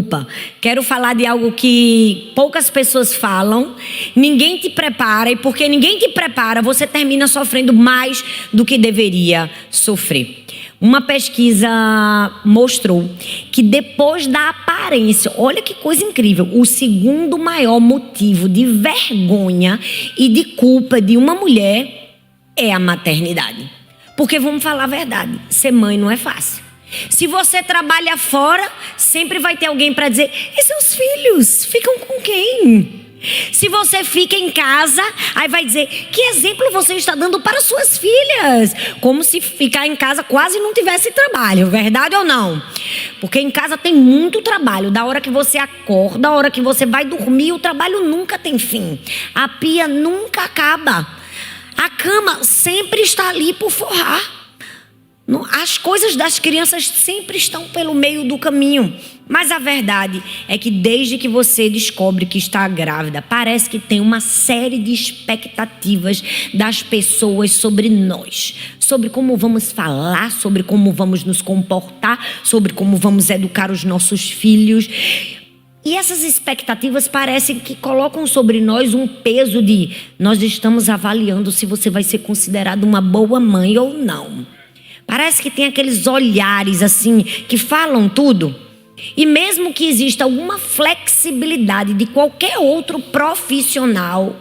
culpa. Quero falar de algo que poucas pessoas falam, ninguém te prepara, e porque ninguém te prepara, você termina sofrendo mais do que deveria sofrer. Uma pesquisa mostrou que depois da aparência, olha que coisa incrível, o segundo maior motivo de vergonha e de culpa de uma mulher é a maternidade. Porque vamos falar a verdade, ser mãe não é fácil. Se você trabalha fora, sempre vai ter alguém para dizer: e seus filhos ficam com quem? Se você fica em casa, aí vai dizer: que exemplo você está dando para suas filhas? Como se ficar em casa quase não tivesse trabalho, verdade ou não? Porque em casa tem muito trabalho. Da hora que você acorda, da hora que você vai dormir, o trabalho nunca tem fim. A pia nunca acaba. A cama sempre está ali por forrar. As coisas das crianças sempre estão pelo meio do caminho. Mas a verdade é que desde que você descobre que está grávida, parece que tem uma série de expectativas das pessoas sobre nós. Sobre como vamos falar, sobre como vamos nos comportar, sobre como vamos educar os nossos filhos. E essas expectativas parecem que colocam sobre nós um peso de: nós estamos avaliando se você vai ser considerada uma boa mãe ou não. Parece que tem aqueles olhares assim que falam tudo. E mesmo que exista alguma flexibilidade de qualquer outro profissional,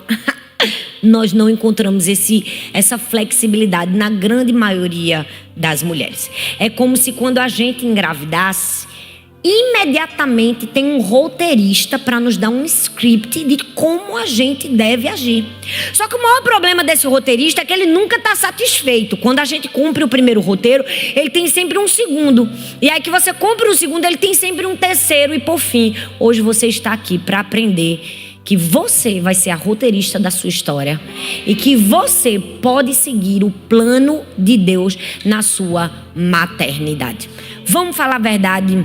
nós não encontramos essa flexibilidade na grande maioria das mulheres. É como se quando a gente engravidasse, imediatamente tem um roteirista para nos dar um script de como a gente deve agir. Só que o maior problema desse roteirista é que ele nunca está satisfeito. Quando a gente cumpre o primeiro roteiro, ele tem sempre um segundo. E aí que você cumpre o segundo, ele tem sempre um terceiro. E por fim, hoje você está aqui para aprender que você vai ser a roteirista da sua história e que você pode seguir o plano de Deus na sua maternidade. Vamos falar a verdade.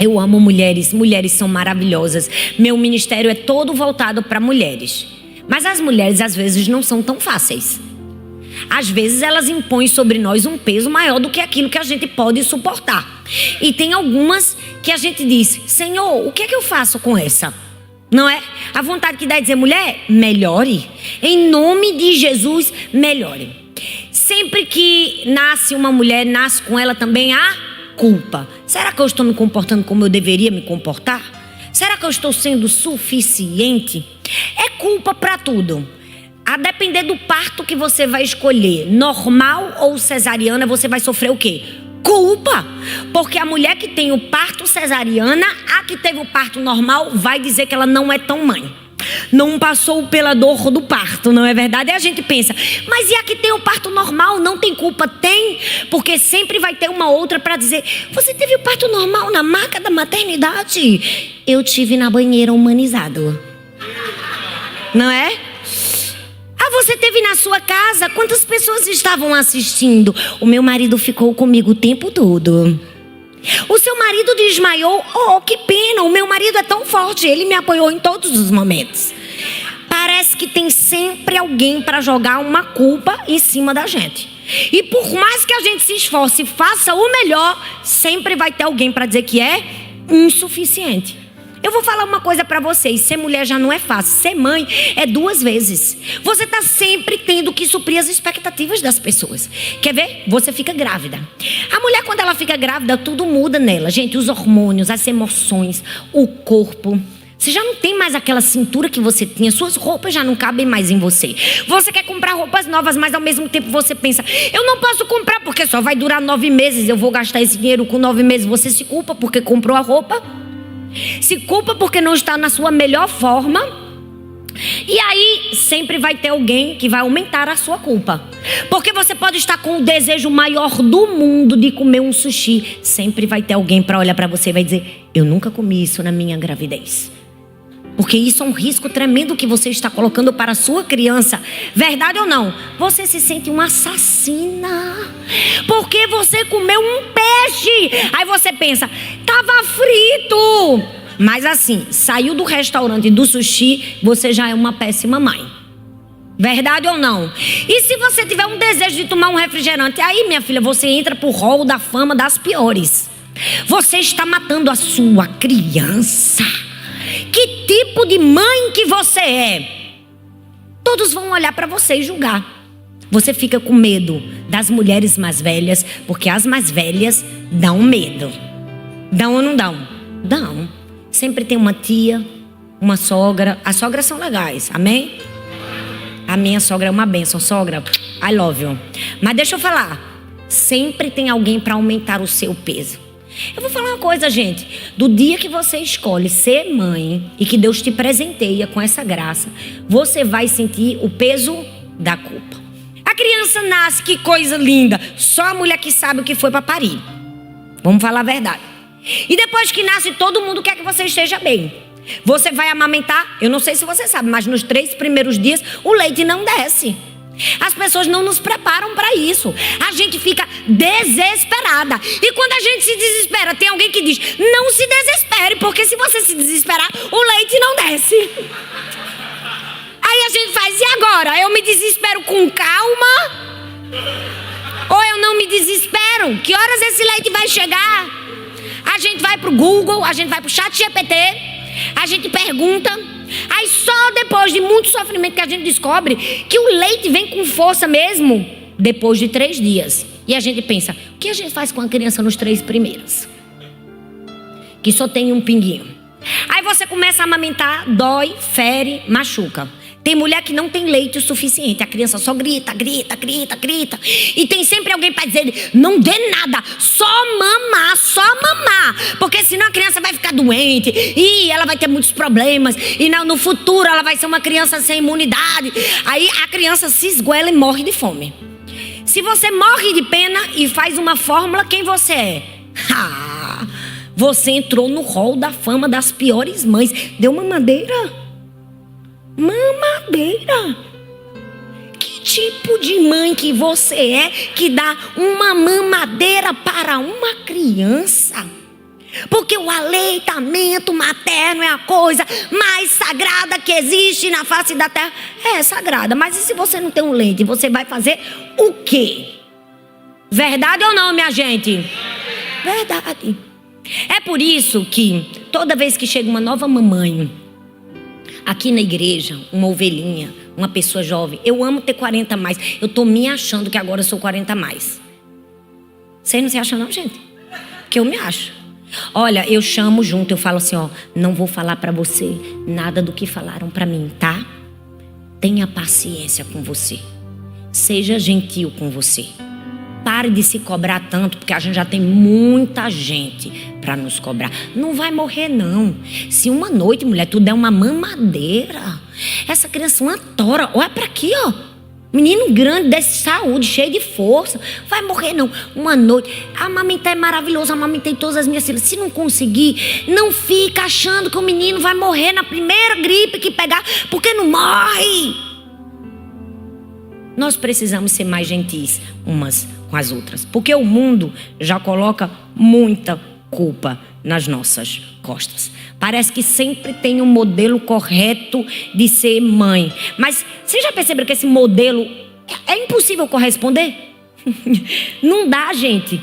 Eu amo mulheres, mulheres são maravilhosas. Meu ministério é todo voltado para mulheres. Mas as mulheres às vezes não são tão fáceis. Às vezes elas impõem sobre nós um peso maior do que aquilo que a gente pode suportar. E tem algumas que a gente diz: Senhor, o que é que eu faço com essa? Não é? A vontade que dá é dizer: mulher, melhore. Em nome de Jesus, melhore. Sempre que nasce uma mulher, nasce com ela também a culpa. Será que eu estou me comportando como eu deveria me comportar? Será que eu estou sendo suficiente? É culpa para tudo. A depender do parto que você vai escolher, normal ou cesariana, você vai sofrer o quê? Culpa. Porque a mulher que tem o parto cesariana, a que teve o parto normal, vai dizer que ela não é tão mãe. Não passou pela dor do parto, não é verdade? E a gente pensa: mas e a que tem o parto normal? Não tem culpa? Tem, porque sempre vai ter uma outra para dizer: você teve o parto normal na maca da maternidade? Eu tive na banheira humanizado. Não é? Ah, você teve na sua casa? Quantas pessoas estavam assistindo? O meu marido ficou comigo o tempo todo. O seu marido desmaiou? Oh, que pena, o meu marido é tão forte, ele me apoiou em todos os momentos. Parece que tem sempre alguém para jogar uma culpa em cima da gente. E por mais que a gente se esforce e faça o melhor, sempre vai ter alguém para dizer que é insuficiente. Eu vou falar uma coisa para vocês: ser mulher já não é fácil, ser mãe é 2 vezes. Você está sempre tendo que suprir as expectativas das pessoas. Quer ver? Você fica grávida. A mulher, quando ela fica grávida, tudo muda nela. Gente, os hormônios, as emoções, o corpo. Você já não tem mais aquela cintura que você tinha. Suas roupas já não cabem mais em você. Você quer comprar roupas novas, mas ao mesmo tempo você pensa: eu não posso comprar porque só vai durar 9 meses. Eu vou gastar esse dinheiro com 9 meses. Você se culpa porque comprou a roupa. Se culpa porque não está na sua melhor forma. E aí sempre vai ter alguém que vai aumentar a sua culpa. Porque você pode estar com o desejo maior do mundo de comer um sushi. Sempre vai ter alguém para olhar para você e vai dizer: eu nunca comi isso na minha gravidez. Porque isso é um risco tremendo que você está colocando para a sua criança. Verdade ou não? Você se sente uma assassina porque você comeu um peixe. Aí você pensa: estava frito. Mas assim, saiu do restaurante do sushi, você já é uma péssima mãe. Verdade ou não? E se você tiver um desejo de tomar um refrigerante, aí, minha filha, você entra pro hall da fama das piores. Você está matando a sua criança. Que tipo de mãe que você é? Todos vão olhar para você e julgar. Você fica com medo das mulheres mais velhas, porque as mais velhas dão medo. Dão ou não dão? Dão. Sempre tem uma tia, uma sogra. As sogras são legais, amém? A minha sogra é uma bênção. Sogra, I love you. Mas deixa eu falar, sempre tem alguém para aumentar o seu peso. Eu vou falar uma coisa, gente. Do dia que você escolhe ser mãe e que Deus te presenteia com essa graça, você vai sentir o peso da culpa. A criança nasce, que coisa linda. Só a mulher que sabe o que foi para parir. Vamos falar a verdade. E depois que nasce, todo mundo quer que você esteja bem. Você vai amamentar, eu não sei se você sabe, mas nos 3 primeiros dias o leite não desce. As pessoas não nos preparam para isso. A gente fica desesperada. E quando a gente se desespera, tem alguém que diz: não se desespere, porque se você se desesperar, o leite não desce. Aí a gente faz: e agora? Eu me desespero com calma? Ou eu não me desespero? Que horas esse leite vai chegar? A gente vai pro Google, a gente vai pro ChatGPT, a gente pergunta. Aí só depois de muito sofrimento que a gente descobre que o leite vem com força mesmo depois de 3 dias. E a gente pensa: o que a gente faz com a criança nos 3 primeiros? Que só tem um pinguinho. Aí você começa a amamentar, dói, fere, machuca. Tem mulher que não tem leite o suficiente. A criança só grita, grita, grita, grita. E tem sempre alguém para dizer: não dê nada, só mamar, só mamar. Porque senão a criança vai ficar doente e ela vai ter muitos problemas. E no futuro ela vai ser uma criança sem imunidade. Aí a criança se esguela e morre de fome. Se você morre de pena e faz uma fórmula, quem você é? Você entrou no hall da fama das piores mães. Deu mamadeira? Mamadeira. Que tipo de mãe que você é que dá uma mamadeira para uma criança? Porque o aleitamento materno é a coisa mais sagrada que existe na face da terra. É sagrada, mas e se você não tem um leite? Você vai fazer o quê? Verdade ou não, minha gente? Verdade. É por isso que toda vez que chega uma nova mamãe aqui na igreja, uma ovelhinha, uma pessoa jovem, eu amo ter 40 a mais. Eu tô me achando que agora eu sou 40 a mais. Vocês não se acham não, gente? Que eu me acho. Olha, eu chamo junto, eu falo assim, ó: não vou falar pra você nada do que falaram pra mim, tá? Tenha paciência com você. Seja gentil com você. Pare de se cobrar tanto, porque a gente já tem muita gente para nos cobrar. Não vai morrer não. Se uma noite, mulher, tu der uma mamadeira, essa criança uma tora, olha para aqui, ó, menino grande, de saúde, cheio de força, vai morrer não. Uma noite, amamentar é maravilhoso, amamentei todas as minhas filhas. Se não conseguir, não fica achando que o menino vai morrer na primeira gripe que pegar, porque não morre. Nós precisamos ser mais gentis umas com as outras, porque o mundo já coloca muita culpa nas nossas costas. Parece que sempre tem um modelo correto de ser mãe, mas vocês já perceberam que esse modelo é impossível corresponder? Não dá, gente.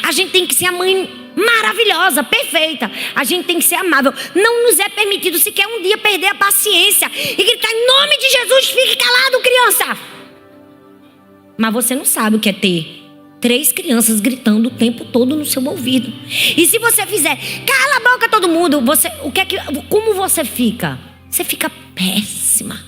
A gente tem que ser a mãe maravilhosa, perfeita. A gente tem que ser amável. Não nos é permitido sequer um dia perder a paciência e gritar: em nome de Jesus, fique calado, criança. Mas você não sabe o que é ter 3 crianças gritando o tempo todo no seu ouvido. E se você fizer: cala a boca todo mundo, como você fica? Você fica péssima.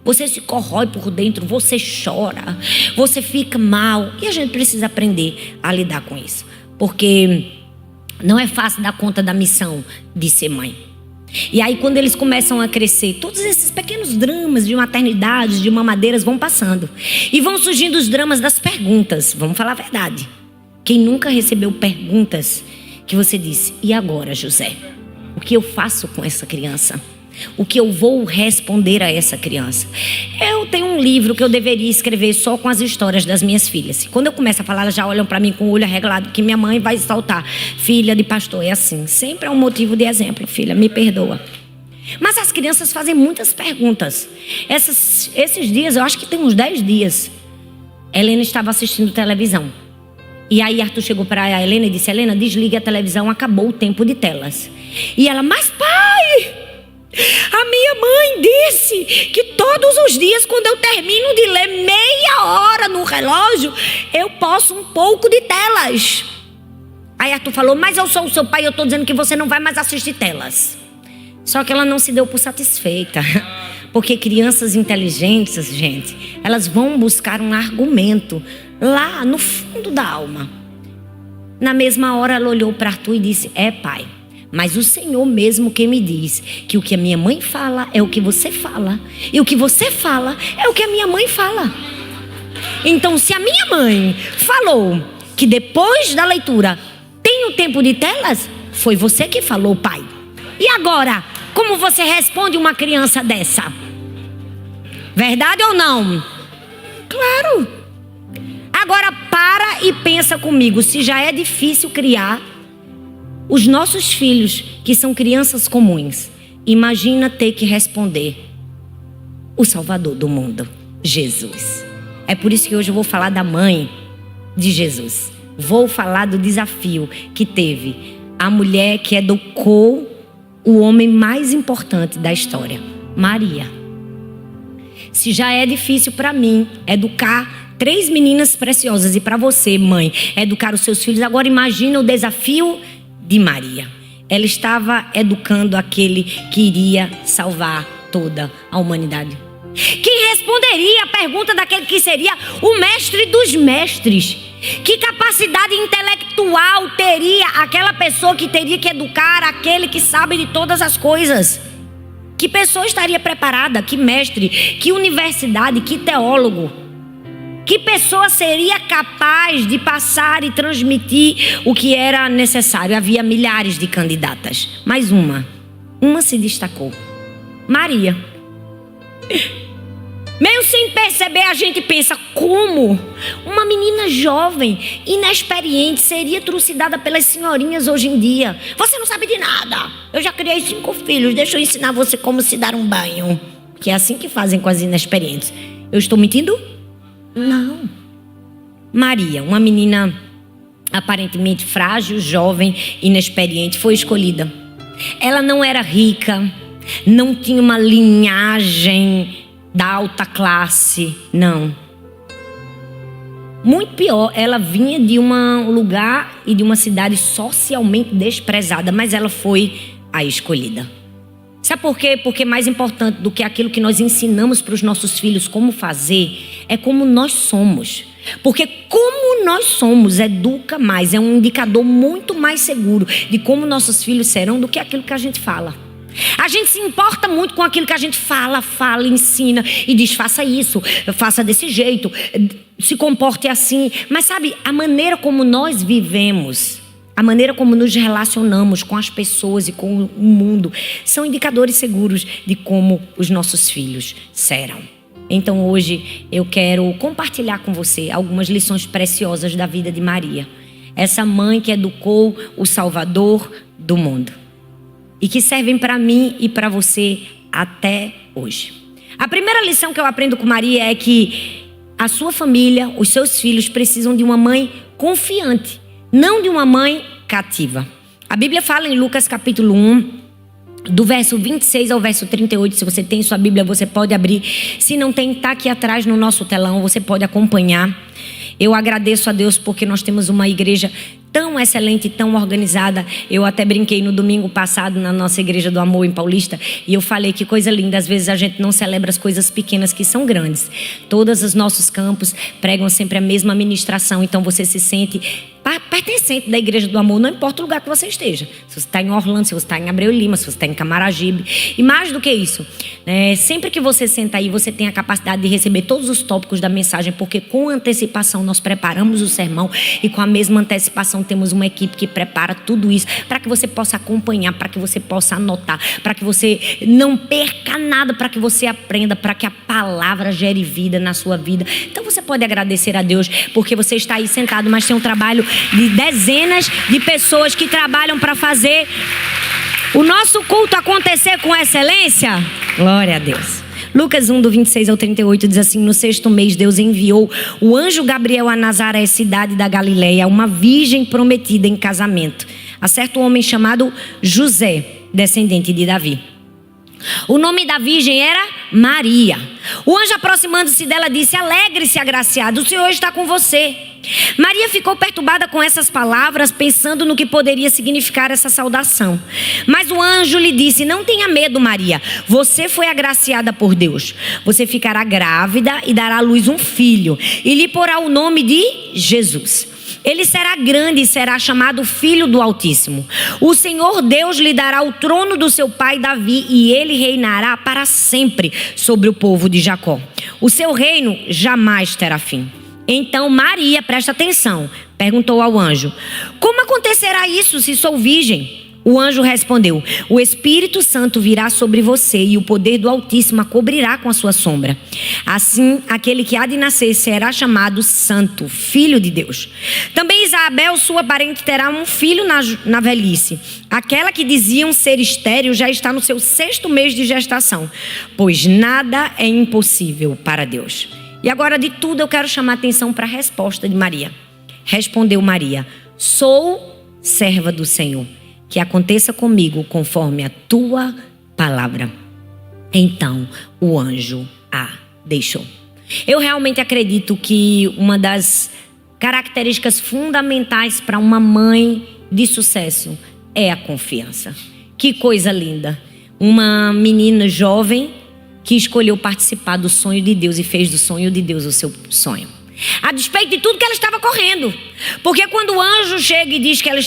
Você se corrói por dentro, você chora, você fica mal. E a gente precisa aprender a lidar com isso. Porque não é fácil dar conta da missão de ser mãe. E aí quando eles começam a crescer, todos esses pequenos dramas de maternidade, de mamadeiras vão passando. E vão surgindo os dramas das perguntas. Vamos falar a verdade. Quem nunca recebeu perguntas que você disse: e agora, José? O que eu faço com essa criança? O que eu vou responder a essa criança? Eu tenho um livro que eu deveria escrever só com as histórias das minhas filhas. Quando eu começo a falar, elas já olham para mim com o olho arregalado, que minha mãe vai saltar: filha de pastor, é assim. Sempre é um motivo de exemplo, filha, me perdoa. Mas as crianças fazem muitas perguntas. Esses dias, eu acho que tem uns 10 dias, Helena estava assistindo televisão. E aí Arthur chegou para a Helena e disse: Helena, desligue a televisão, acabou o tempo de telas. E ela: mas pai, a minha mãe disse que todos os dias, quando eu termino de ler meia hora no relógio, eu posso um pouco de telas. Aí Arthur falou: mas eu sou o seu pai, eu estou dizendo que você não vai mais assistir telas. Só que ela não se deu por satisfeita. Porque crianças inteligentes, gente, elas vão buscar um argumento lá no fundo da alma. Na mesma hora ela olhou para Arthur e disse: pai, mas o Senhor mesmo que me diz que o que a minha mãe fala é o que você fala, e o que você fala é o que a minha mãe fala. Então, se a minha mãe falou que depois da leitura tem o tempo de telas, foi você que falou, pai. E agora, como você responde uma criança dessa? Verdade ou não? Claro. Agora para e pensa comigo, se já é difícil criar os nossos filhos, que são crianças comuns, imagina ter que responder o Salvador do mundo, Jesus. É por isso que hoje eu vou falar da mãe de Jesus. Vou falar do desafio que teve a mulher que educou o homem mais importante da história, Maria. Se já é difícil para mim educar 3 meninas preciosas, e para você, mãe, educar os seus filhos, agora imagina o desafio de Maria. Ela estava educando aquele que iria salvar toda a humanidade. Quem responderia a pergunta daquele que seria o mestre dos mestres? Que capacidade intelectual teria aquela pessoa que teria que educar aquele que sabe de todas as coisas? Que pessoa estaria preparada? Que mestre? Que universidade? Que teólogo? Que pessoa seria capaz de passar e transmitir o que era necessário? Havia milhares de candidatas, mas uma se destacou: Maria. Meio sem perceber, a gente pensa: como uma menina jovem, inexperiente, seria trucidada pelas senhorinhas hoje em dia? Você não sabe de nada. Eu já criei 5 filhos, deixa eu ensinar você como se dar um banho. Que é assim que fazem com as inexperientes. Eu estou mentindo? Não. Maria, uma menina aparentemente frágil, jovem, inexperiente, foi escolhida. Ela não era rica, não tinha uma linhagem da alta classe, não. Muito pior, ela vinha de um lugar e de uma cidade socialmente desprezada, mas ela foi a escolhida. Sabe por quê? Porque mais importante do que aquilo que nós ensinamos para os nossos filhos como fazer, é como nós somos. Porque como nós somos educa mais, é um indicador muito mais seguro de como nossos filhos serão do que aquilo que a gente fala. A gente se importa muito com aquilo que a gente fala, ensina e diz: faça isso, faça desse jeito, se comporte assim. Mas sabe, a maneira como nós vivemos, a maneira como nos relacionamos com as pessoas e com o mundo, são indicadores seguros de como os nossos filhos serão. Então hoje eu quero compartilhar com você algumas lições preciosas da vida de Maria, essa mãe que educou o Salvador do mundo, e que servem para mim e para você até hoje. A primeira lição que eu aprendo com Maria é que a sua família, os seus filhos, precisam de uma mãe confiante, não de uma mãe cativa. A Bíblia fala em Lucas capítulo 1, do verso 26 ao verso 38. Se você tem sua Bíblia, você pode abrir. Se não tem, está aqui atrás no nosso telão, você pode acompanhar. Eu agradeço a Deus porque nós temos uma igreja tão excelente, tão organizada. Eu até brinquei no domingo passado na nossa Igreja do Amor em Paulista, e eu falei que coisa linda, às vezes a gente não celebra as coisas pequenas que são grandes. Todos os nossos campos pregam sempre a mesma ministração, então você se sente pertencente da Igreja do Amor, não importa o lugar que você esteja. Se você está em Orlando, se você está em Abreu Lima, se você está em Camaragibe. E mais do que isso, sempre que você senta aí, você tem a capacidade de receber todos os tópicos da mensagem, porque com antecipação nós preparamos o sermão, e com a mesma antecipação temos uma equipe que prepara tudo isso para que você possa acompanhar, para que você possa anotar, para que você não perca nada, para que você aprenda, para que a palavra gere vida na sua vida. Então você pode agradecer a Deus porque você está aí sentado, mas tem um trabalho de dezenas de pessoas que trabalham para fazer o nosso culto acontecer com excelência. Glória a Deus. Lucas 1, do 26 ao 38, diz assim: no 6º mês, Deus enviou o anjo Gabriel a Nazaré, cidade da Galileia, uma virgem prometida em casamento a certo homem chamado José, descendente de Davi. O nome da virgem era Maria. O anjo, aproximando-se dela, disse: alegre-se, agraciada, o Senhor está com você. Maria ficou perturbada com essas palavras, pensando no que poderia significar essa saudação. Mas o anjo lhe disse: não tenha medo, Maria, você foi agraciada por Deus. Você ficará grávida e dará à luz um filho, e lhe porá o nome de Jesus. Ele será grande e será chamado Filho do Altíssimo. O Senhor Deus lhe dará o trono do seu pai Davi, e ele reinará para sempre sobre o povo de Jacó. O seu reino jamais terá fim. Então Maria, presta atenção, perguntou ao anjo: como acontecerá isso se sou virgem? O anjo respondeu: o Espírito Santo virá sobre você e o poder do Altíssimo a cobrirá com a sua sombra. Assim, aquele que há de nascer será chamado Santo, Filho de Deus. Também Isabel, sua parente, terá um filho na velhice. Aquela que diziam ser estéril já está no seu 6º mês de gestação, pois nada é impossível para Deus. E agora, de tudo, eu quero chamar a atenção para a resposta de Maria. Respondeu Maria: sou serva do Senhor, que aconteça comigo conforme a tua palavra. Então o anjo a deixou. Eu realmente acredito que uma das características fundamentais para uma mãe de sucesso é a confiança. Que coisa linda. Uma menina jovem que escolheu participar do sonho de Deus e fez do sonho de Deus o seu sonho, a despeito de tudo que ela estava correndo. Porque quando o anjo chega e diz que ela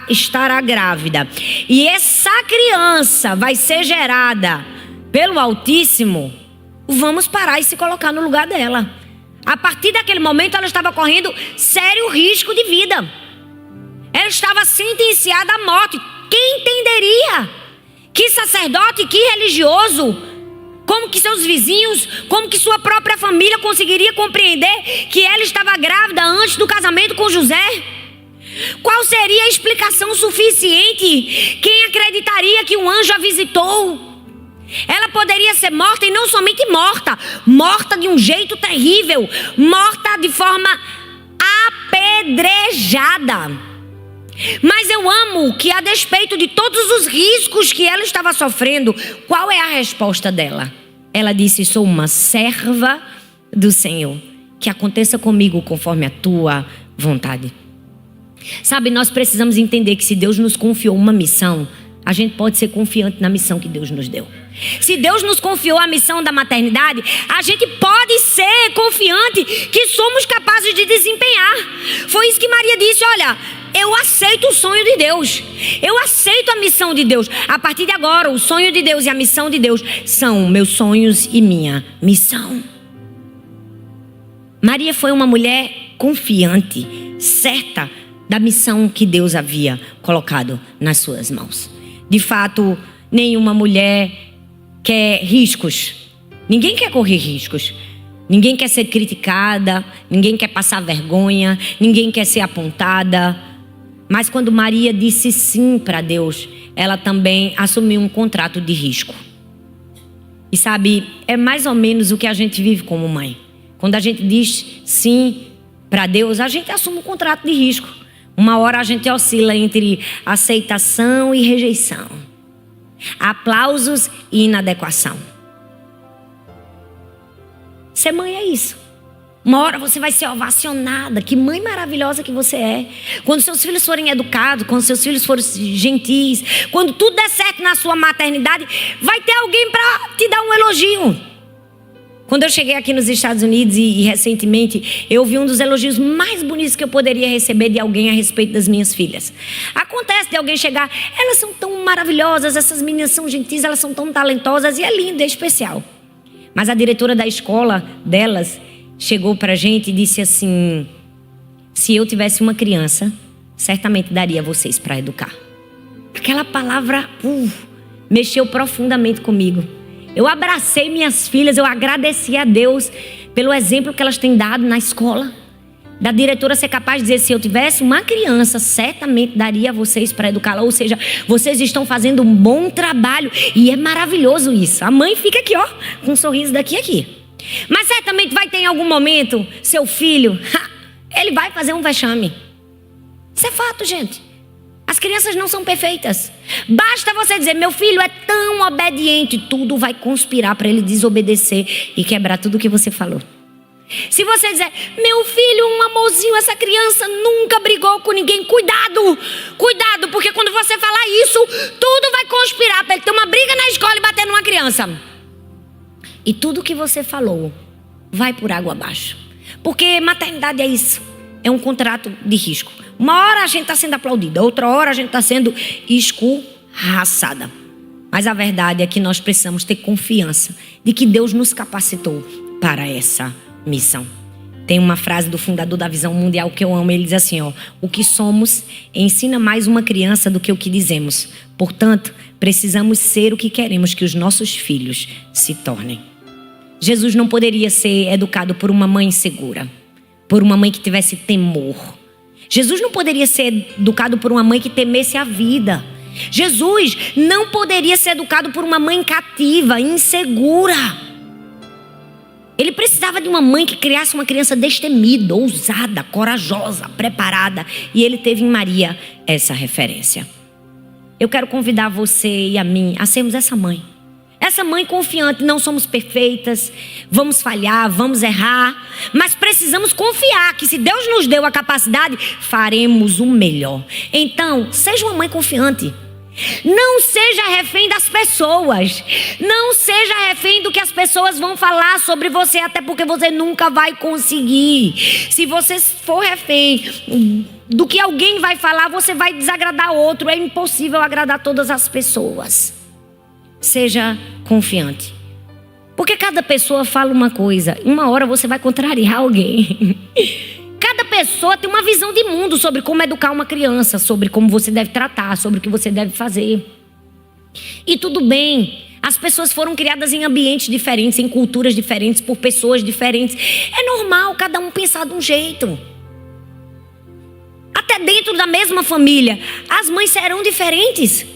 estará grávida, e essa criança vai ser gerada pelo Altíssimo, vamos parar e se colocar no lugar dela. A partir daquele momento, ela estava correndo sério risco de vida. Ela estava sentenciada à morte. Quem entenderia? Que sacerdote, que religioso, como que seus vizinhos, como que sua própria família conseguiria compreender que ela estava grávida antes do casamento com José? Qual seria a explicação suficiente? Quem acreditaria que um anjo a visitou? Ela poderia ser morta, e não somente morta, morta de um jeito terrível, morta de forma apedrejada. Mas eu amo que, a despeito de todos os riscos que ela estava sofrendo, qual é a resposta dela? Ela disse: sou uma serva do Senhor, que aconteça comigo conforme a tua vontade. Sabe, nós precisamos entender que se Deus nos confiou uma missão, a gente pode ser confiante na missão que Deus nos deu. Se Deus nos confiou a missão da maternidade, a gente pode ser confiante que somos capazes de desempenhar. Foi isso que Maria disse: olha, eu aceito o sonho de Deus, eu aceito a missão de Deus. A partir de agora, o sonho de Deus e a missão de Deus são meus sonhos e minha missão. Maria foi uma mulher confiante, certa da missão que Deus havia colocado nas suas mãos. De fato, nenhuma mulher quer riscos. Ninguém quer correr riscos. Ninguém quer ser criticada, ninguém quer passar vergonha, ninguém quer ser apontada. Mas quando Maria disse sim para Deus, ela também assumiu um contrato de risco. E sabe, é mais ou menos o que a gente vive como mãe. Quando a gente diz sim para Deus, a gente assume um contrato de risco. Uma hora a gente oscila entre aceitação e rejeição, aplausos e inadequação. Ser mãe é isso. Uma hora você vai ser ovacionada. Que mãe maravilhosa que você é. Quando seus filhos forem educados, quando seus filhos forem gentis, quando tudo der certo na sua maternidade, vai ter alguém para te dar um elogio. Quando eu cheguei aqui nos Estados Unidos e recentemente, eu vi um dos elogios mais bonitos que eu poderia receber de alguém a respeito das minhas filhas. Acontece de alguém chegar: elas são tão maravilhosas, essas meninas são gentis, elas são tão talentosas, e é lindo, é especial. Mas a diretora da escola delas chegou pra gente e disse assim: se eu tivesse uma criança, certamente daria a vocês para educar. Aquela palavra mexeu profundamente comigo. Eu abracei minhas filhas, eu agradeci a Deus pelo exemplo que elas têm dado na escola. Da diretora ser capaz de dizer: se eu tivesse uma criança, certamente daria a vocês para educá-la. Ou seja, vocês estão fazendo um bom trabalho. E é maravilhoso isso. A mãe fica aqui, ó, com um sorriso daqui a aqui. Mas certamente vai ter em algum momento, seu filho, ele vai fazer um vexame. Isso é fato, gente. As crianças não são perfeitas. Basta você dizer: meu filho é tão obediente, tudo vai conspirar para ele desobedecer e quebrar tudo o que você falou. Se você dizer: meu filho, um amorzinho, essa criança nunca brigou com ninguém, cuidado, cuidado, porque quando você falar isso, tudo vai conspirar para ele ter uma briga na escola e bater numa criança. E tudo que você falou vai por água abaixo. Porque maternidade é isso, é um contrato de risco. Uma hora a gente está sendo aplaudida, outra hora a gente está sendo escorraçada. Mas a verdade é que nós precisamos ter confiança de que Deus nos capacitou para essa missão. Tem uma frase do fundador da Visão Mundial que eu amo. Ele diz assim, ó: o que somos ensina mais uma criança do que o que dizemos. Portanto, precisamos ser o que queremos que os nossos filhos se tornem. Jesus não poderia ser educado por uma mãe insegura, por uma mãe que tivesse temor. Jesus não poderia ser educado por uma mãe que temesse a vida. Jesus não poderia ser educado por uma mãe cativa, insegura. Ele precisava de uma mãe que criasse uma criança destemida, ousada, corajosa, preparada. E ele teve em Maria essa referência. Eu quero convidar você e a mim a sermos essa mãe. Essa mãe confiante. Não somos perfeitas, vamos falhar, vamos errar, mas precisamos confiar que se Deus nos deu a capacidade, faremos o melhor. Então, seja uma mãe confiante. Não seja refém das pessoas. Não seja refém do que as pessoas vão falar sobre você, até porque você nunca vai conseguir. Se você for refém do que alguém vai falar, você vai desagradar outro. É impossível agradar todas as pessoas. Seja confiante. Porque cada pessoa fala uma coisa. Uma hora você vai contrariar alguém. Cada pessoa tem uma visão de mundo sobre como educar uma criança, sobre como você deve tratar, sobre o que você deve fazer. E tudo bem. As pessoas foram criadas em ambientes diferentes, em culturas diferentes, por pessoas diferentes. É normal cada um pensar de um jeito. Até dentro da mesma família, as mães serão diferentes.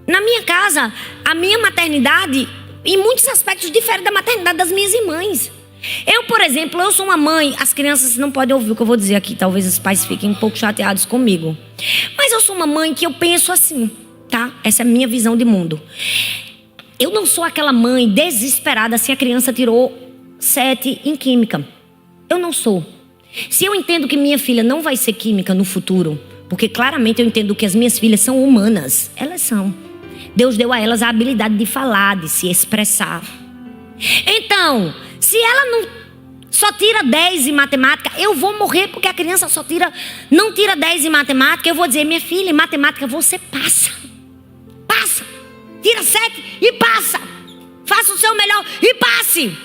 Na minha casa, a minha maternidade, em muitos aspectos, difere da maternidade das minhas irmãs. Eu, por exemplo, eu sou uma mãe. As crianças não podem ouvir o que eu vou dizer aqui. Talvez os pais fiquem um pouco chateados comigo. Mas eu sou uma mãe que eu penso assim, tá? Essa é a minha visão de mundo. Eu não sou aquela mãe desesperada se a criança tirou 7 em química. Eu não sou. Se eu entendo que minha filha não vai ser química no futuro, porque claramente eu entendo que as minhas filhas são humanas. Elas são. Deus deu a elas a habilidade de falar, de se expressar. Então, se ela não só tira 10 em matemática, eu vou morrer porque a criança não tira 10 em matemática. Eu vou dizer: minha filha, em matemática você passa. Passa. Tira 7 e passa. Faça o seu melhor e passe.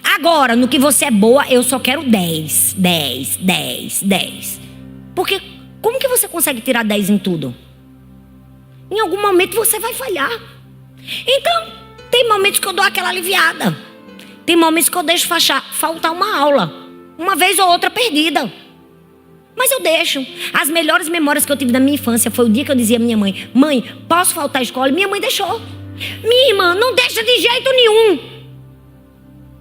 Agora, no que você é boa, eu só quero 10. 10, 10, 10. Porque como que você consegue tirar 10 em tudo? Em algum momento você vai falhar. Então, tem momentos que eu dou aquela aliviada. Tem momentos que eu deixo faltar uma aula. Uma vez ou outra perdida. Mas eu deixo. As melhores memórias que eu tive da minha infância foi o dia que eu dizia à minha mãe: mãe, posso faltar à escola? E minha mãe deixou. Minha irmã, não deixa de jeito nenhum.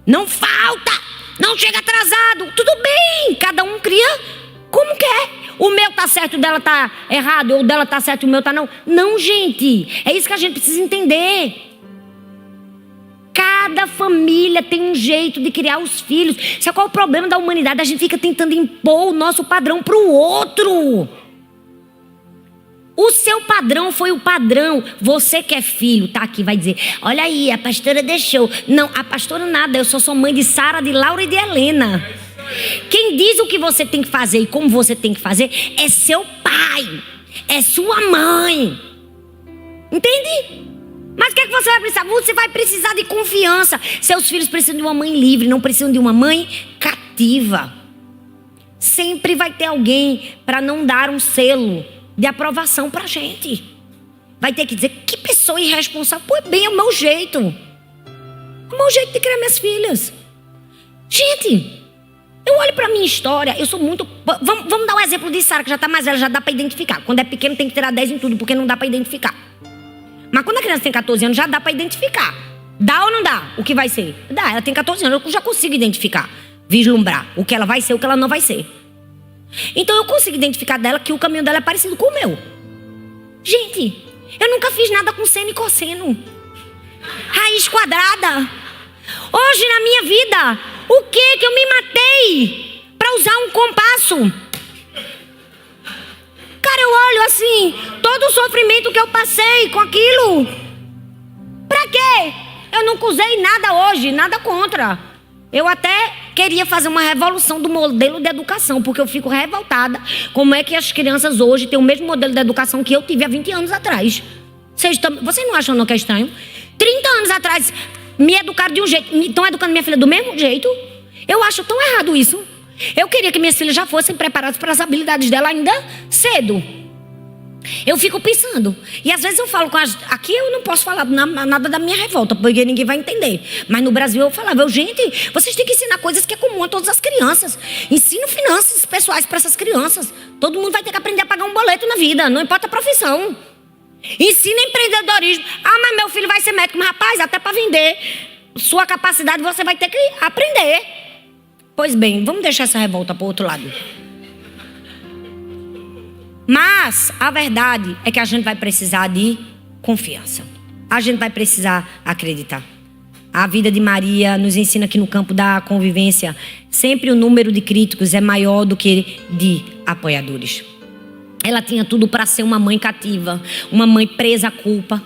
Não falta. Não chega atrasado. Tudo bem. Cada um cria como quer. O meu tá certo, o dela tá errado, ou o dela tá certo e o meu tá não. Não, gente. É isso que a gente precisa entender. Cada família tem um jeito de criar os filhos. Sabe qual é o problema da humanidade? A gente fica tentando impor o nosso padrão pro outro. O seu padrão foi o padrão. Você que é filho, tá aqui, vai dizer: olha aí, a pastora deixou. Não, a pastora nada. Eu só sou mãe de Sara, de Laura e de Helena. Quem diz o que você tem que fazer e como você tem que fazer é seu pai, é sua mãe. Entende? Mas o que é que você vai precisar? Você vai precisar de confiança. Seus filhos precisam de uma mãe livre, não precisam de uma mãe cativa. Sempre vai ter alguém para não dar um selo de aprovação pra gente. Vai ter que dizer: que pessoa irresponsável. Pô, bem, é o meu jeito. É o meu jeito de criar minhas filhas. Gente, Eu olho pra minha história, eu sou muito... Vamos dar um exemplo de Sara, que já tá mais velha, já dá pra identificar. Quando é pequeno tem que tirar 10 em tudo, porque não dá pra identificar. Mas quando a criança tem 14 anos, já dá pra identificar. Dá ou não dá? O que vai ser? Dá, ela tem 14 anos, eu já consigo identificar. Vislumbrar o que ela vai ser, o que ela não vai ser. Então eu consigo identificar dela que o caminho dela é parecido com o meu. Gente, eu nunca fiz nada com seno e cosseno. Raiz quadrada. Hoje na minha vida, o que eu me matei pra usar um compasso? Cara, eu olho assim, todo o sofrimento que eu passei com aquilo. Pra quê? Eu nunca usei nada hoje, nada contra. Eu até queria fazer uma revolução do modelo de educação, porque eu fico revoltada como é que as crianças hoje têm o mesmo modelo de educação que eu tive há 20 anos atrás. Vocês não acham não que é estranho? 30 anos atrás me educaram de um jeito, estão educando minha filha do mesmo jeito. Eu acho tão errado isso. Eu queria que minhas filhas já fossem preparadas para as habilidades dela ainda cedo. Eu fico pensando. E às vezes eu falo com as... Aqui eu não posso falar nada da minha revolta, porque ninguém vai entender. Mas no Brasil eu falava, gente, vocês têm que ensinar coisas que é comum a todas as crianças. Ensino finanças pessoais para essas crianças. Todo mundo vai ter que aprender a pagar um boleto na vida, não importa a profissão. Ensina empreendedorismo. Ah, mas meu filho vai ser médico. Mas rapaz, até para vender sua capacidade você vai ter que aprender. Pois bem, vamos deixar essa revolta para o outro lado. Mas a verdade é que a gente vai precisar de confiança. A gente vai precisar acreditar. A vida de Maria nos ensina que no campo da convivência sempre o número de críticos é maior do que de apoiadores. Ela tinha tudo para ser uma mãe cativa, uma mãe presa à culpa.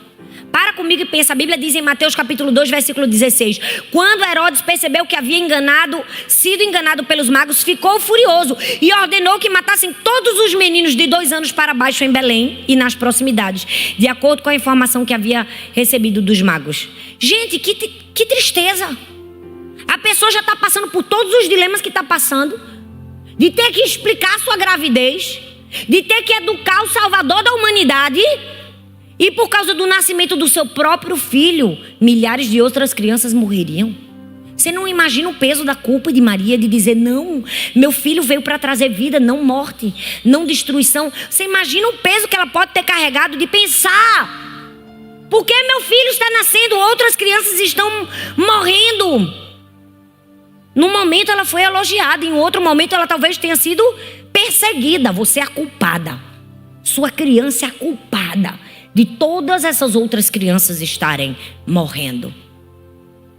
Para comigo e pensa, a Bíblia diz em Mateus capítulo 2, versículo 16. Quando Herodes percebeu que havia sido enganado pelos magos, ficou furioso e ordenou que matassem todos os meninos de 2 anos para baixo em Belém e nas proximidades, de acordo com a informação que havia recebido dos magos. Gente, que tristeza. A pessoa já está passando por todos os dilemas que está passando, de ter que explicar a sua gravidez, de ter que educar o Salvador da humanidade. E por causa do nascimento do seu próprio filho, milhares de outras crianças morreriam. Você não imagina o peso da culpa de Maria de dizer, não, meu filho veio para trazer vida, não morte, não destruição. Você imagina o peso que ela pode ter carregado de pensar, por que meu filho está nascendo, outras crianças estão morrendo? Num momento ela foi elogiada, em outro momento ela talvez tenha sido perseguida. Você é a culpada, sua criança é a culpada de todas essas outras crianças estarem morrendo.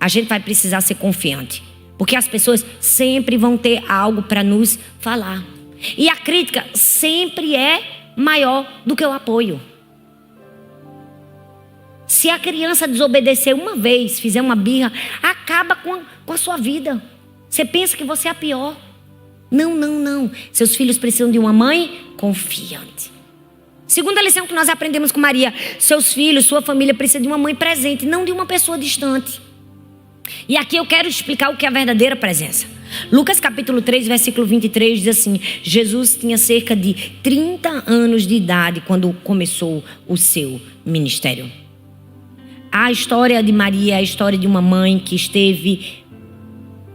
A gente vai precisar ser confiante, porque as pessoas sempre vão ter algo para nos falar. E a crítica sempre é maior do que o apoio. Se a criança desobedecer uma vez, fizer uma birra, acaba com a sua vida. Você pensa que você é a pior. Não. Seus filhos precisam de uma mãe confiante. Segunda lição que nós aprendemos com Maria: seus filhos, sua família precisa de uma mãe presente, não de uma pessoa distante. E aqui eu quero explicar o que é a verdadeira presença. Lucas capítulo 3, versículo 23 diz assim: Jesus tinha cerca de 30 anos de idade quando começou o seu ministério. A história de Maria é a história de uma mãe que esteve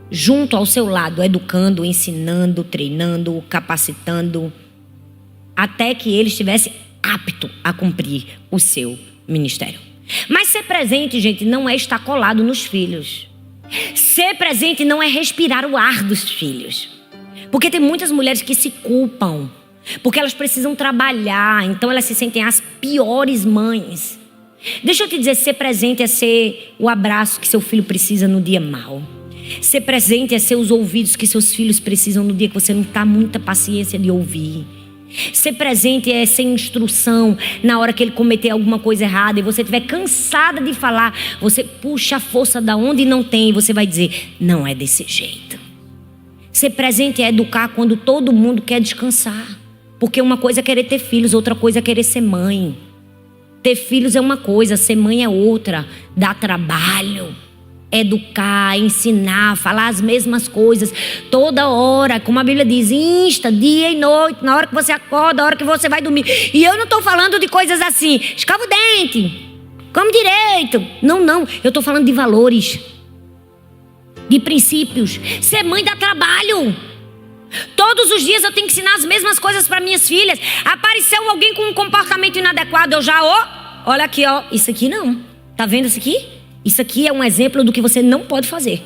junto ao seu lado, educando, ensinando, treinando, capacitando, até que ele estivesse apto a cumprir o seu ministério. Mas ser presente, gente, não é estar colado nos filhos. Ser presente não é respirar o ar dos filhos. Porque tem muitas mulheres que se culpam, porque elas precisam trabalhar, então elas se sentem as piores mães. Deixa eu te dizer, ser presente é ser o abraço que seu filho precisa no dia mau. Ser presente é ser os ouvidos que seus filhos precisam no dia que você não está muita paciência de ouvir. Ser presente é ser instrução na hora que ele cometer alguma coisa errada e você estiver cansada de falar, você puxa a força da onde não tem e você vai dizer, não é desse jeito. Ser presente é educar quando todo mundo quer descansar. Porque uma coisa é querer ter filhos, outra coisa é querer ser mãe. Ter filhos é uma coisa, ser mãe é outra. Dá trabalho. Educar, ensinar, falar as mesmas coisas toda hora, como a Bíblia diz, insta, dia e noite, na hora que você acorda, na hora que você vai dormir. E eu não estou falando de coisas assim, escova o dente, come direito. Não, eu estou falando de valores, de princípios. Ser mãe dá trabalho. Todos os dias eu tenho que ensinar as mesmas coisas para minhas filhas. Apareceu alguém com um comportamento inadequado, eu já, olha aqui, isso aqui não. Tá vendo isso aqui? Isso aqui é um exemplo do que você não pode fazer.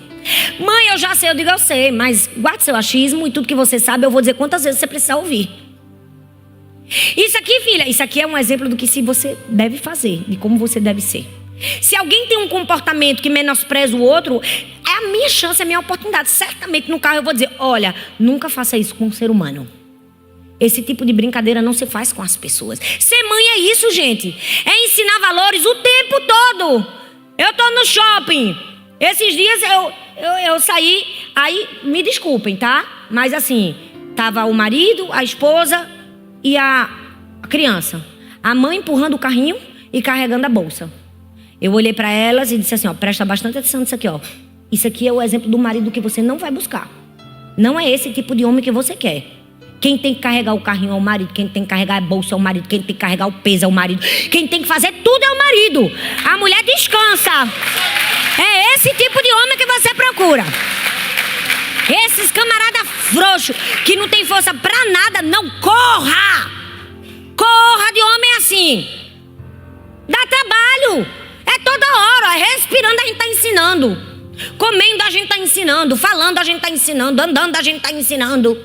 Mãe, eu já sei, eu digo eu sei, mas guarde seu achismo e tudo que você sabe eu vou dizer quantas vezes você precisa ouvir. Isso aqui, filha, isso aqui é um exemplo do que se você deve fazer, de como você deve ser. Se alguém tem um comportamento que menospreza o outro, é a minha chance, é a minha oportunidade. Certamente no carro eu vou dizer, olha, nunca faça isso com um ser humano. Esse tipo de brincadeira não se faz com as pessoas. Ser mãe é isso, gente. É ensinar valores o tempo todo. Eu tô no shopping. Esses dias eu saí, aí me desculpem, tá? Mas assim, tava o marido, a esposa e a criança. A mãe empurrando o carrinho e carregando a bolsa. Eu olhei para elas e disse assim, presta bastante atenção nisso aqui, Isso aqui é o exemplo do marido que você não vai buscar. Não é esse tipo de homem que você quer. Quem tem que carregar o carrinho é o marido, quem tem que carregar a bolsa é o marido, quem tem que carregar o peso é o marido, quem tem que fazer tudo é o marido. A mulher descansa. É esse tipo de homem que você procura. Esses camaradas frouxos que não tem força pra nada, não corra. Corra de homem assim. Dá trabalho. É toda hora, respirando a gente tá ensinando. Comendo a gente tá ensinando. Falando a gente tá ensinando. Andando a gente tá ensinando.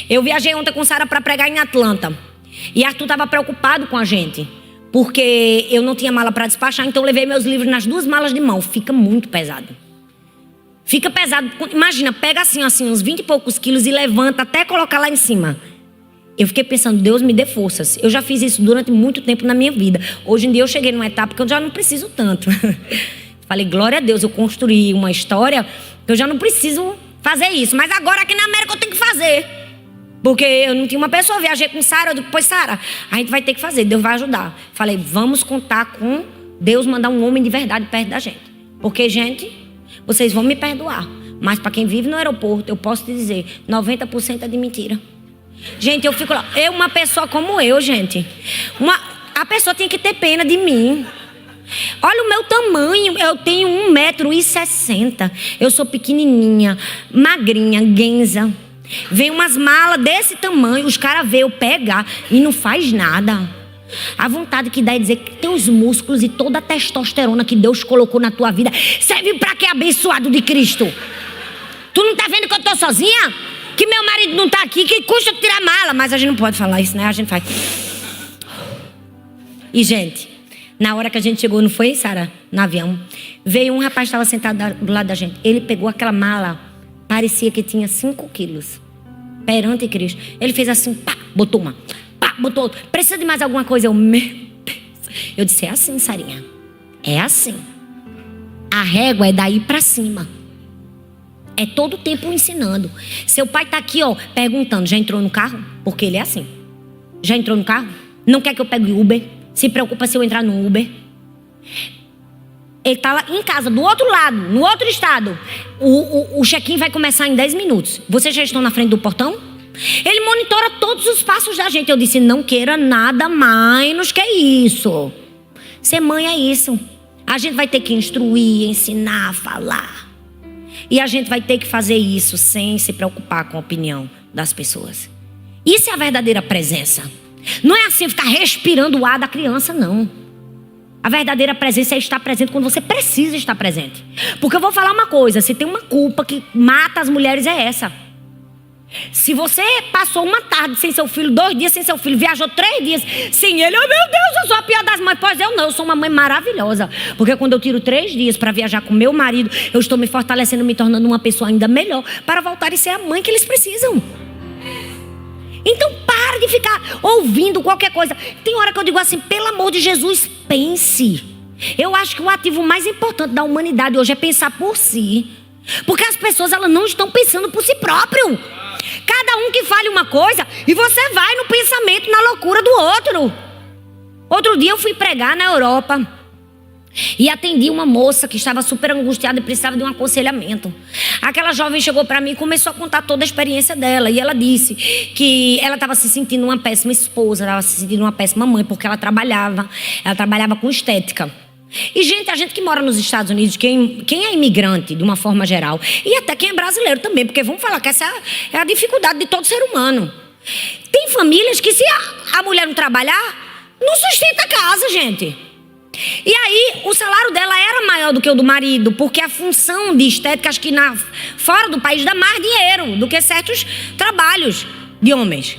Eu viajei ontem com Sara para pregar em Atlanta. E Arthur estava preocupado com a gente. Porque eu não tinha mala para despachar. Então eu levei meus livros nas 2 malas de mão. Fica muito pesado. Fica pesado. Imagina, pega assim uns 20 e poucos quilos e levanta até colocar lá em cima. Eu fiquei pensando, Deus me dê forças. Eu já fiz isso durante muito tempo na minha vida. Hoje em dia eu cheguei numa etapa que eu já não preciso tanto. Falei, glória a Deus, eu construí uma história que eu já não preciso fazer isso. Mas agora aqui na América eu tenho que fazer. Porque eu não tinha uma pessoa, eu viajei com Sara. Eu digo, pois Sara, a gente vai ter que fazer, Deus vai ajudar. Falei, vamos contar com Deus mandar um homem de verdade perto da gente. Porque, gente, vocês vão me perdoar. Mas para quem vive no aeroporto, eu posso te dizer, 90% é de mentira. Gente, eu fico lá, uma pessoa como eu, gente. A pessoa tinha que ter pena de mim. Olha o meu tamanho, eu tenho 1,60 m. Eu sou pequenininha, magrinha, guenza. Vem umas malas desse tamanho, os caras veem eu pegar e não faz nada. A vontade que dá é dizer que teus músculos e toda a testosterona que Deus colocou na tua vida serve pra quê, abençoado de Cristo? Tu não tá vendo que eu tô sozinha? Que meu marido não tá aqui, que custa tirar a mala? Mas a gente não pode falar isso, né? A gente faz. E, gente, na hora que a gente chegou, não foi, Sara? No avião. Veio um rapaz que estava sentado do lado da gente. Ele pegou aquela mala, parecia que tinha 5 quilos. Perante Cristo. Ele fez assim, pá, botou uma, pá, botou outra. Precisa de mais alguma coisa? Meu Deus. Eu disse, é assim, Sarinha. É assim. A régua é daí pra cima. É todo o tempo ensinando. Seu pai tá aqui, perguntando, já entrou no carro? Porque ele é assim. Já entrou no carro? Não quer que eu pegue Uber? Se preocupa se eu entrar no Uber? Ele tá lá em casa, do outro lado, no outro estado. O check-in vai começar em 10 minutos. Vocês já estão na frente do portão? Ele monitora todos os passos da gente. Eu disse, não queira nada menos que isso. Ser mãe é isso. A gente vai ter que instruir, ensinar, falar. E a gente vai ter que fazer isso sem se preocupar com a opinião das pessoas. Isso é a verdadeira presença. Não é assim ficar respirando o ar da criança, não. A verdadeira presença é estar presente quando você precisa estar presente. Porque eu vou falar uma coisa, se tem uma culpa que mata as mulheres é essa. Se você passou uma tarde sem seu filho, 2 dias sem seu filho, viajou 3 dias sem ele, oh meu Deus, eu sou a pior das mães. Pois eu não, eu sou uma mãe maravilhosa. Porque quando eu tiro 3 dias para viajar com meu marido, eu estou me fortalecendo, me tornando uma pessoa ainda melhor para voltar e ser a mãe que eles precisam. Então para de ficar ouvindo qualquer coisa. Tem hora que eu digo assim, pelo amor de Jesus, pense. Eu acho que o ativo mais importante da humanidade hoje é pensar por si. Porque as pessoas, elas não estão pensando por si próprio. Cada um que fale uma coisa e você vai no pensamento, na loucura do outro. Outro dia eu fui pregar na Europa e atendi uma moça que estava super angustiada e precisava de um aconselhamento. Aquela jovem chegou para mim e começou a contar toda a experiência dela. E ela disse que ela estava se sentindo uma péssima esposa, estava se sentindo uma péssima mãe, porque ela trabalhava com estética. E, gente, a gente que mora nos Estados Unidos, quem é imigrante, de uma forma geral, e até quem é brasileiro também, porque vamos falar que essa é a dificuldade de todo ser humano. Tem famílias que, se a mulher não trabalhar, não sustenta a casa, gente. E aí, o salário dela era maior do que o do marido, porque a função de estética, acho que fora do país, dá mais dinheiro do que certos trabalhos de homens.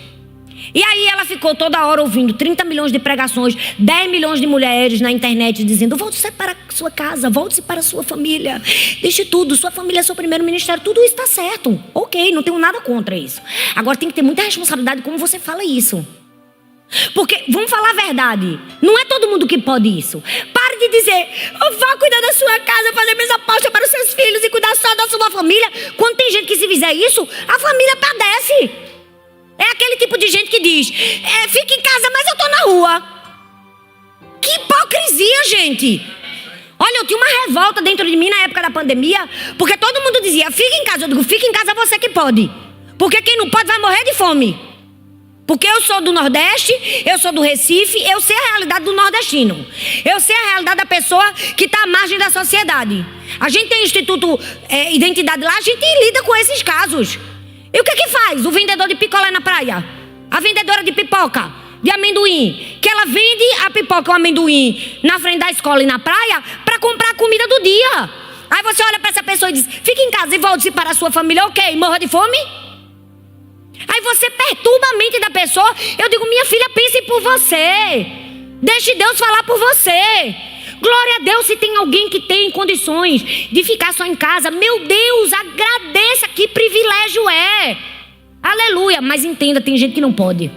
E aí ela ficou toda hora ouvindo 30 milhões de pregações, 10 milhões de mulheres na internet dizendo: volte-se para a sua casa, volte-se para a sua família, deixe tudo, sua família é seu primeiro ministério. Tudo isso está certo, ok, não tenho nada contra isso. Agora tem que ter muita responsabilidade como você fala isso. Porque, vamos falar a verdade, não é todo mundo que pode isso. Pare de dizer: vá cuidar da sua casa, fazer mesa posta para os seus filhos e cuidar só da sua família. Quando tem gente que, se fizer isso, a família padece. É aquele tipo de gente que diz: fica em casa, mas eu tô na rua. Que hipocrisia, gente. Olha, eu tinha uma revolta dentro de mim na época da pandemia, porque todo mundo dizia: fica em casa. Eu digo: fica em casa você que pode, porque quem não pode vai morrer de fome. Porque eu sou do Nordeste, eu sou do Recife, eu sei a realidade do nordestino. Eu sei a realidade da pessoa que está à margem da sociedade. A gente tem Instituto Identidade lá, a gente lida com esses casos. E o que faz o vendedor de picolé na praia? A vendedora de pipoca, de amendoim, que ela vende a pipoca e o amendoim na frente da escola e na praia para comprar a comida do dia. Aí você olha para essa pessoa e diz: fique em casa e volte-se para a sua família, ok, morra de fome? Aí você perturba a mente da pessoa. Eu digo: minha filha, pense por você. Deixe Deus falar por você. Glória a Deus se tem alguém que tem condições de ficar só em casa. Meu Deus, agradeça, que privilégio é. Aleluia, mas entenda, tem gente que não pode.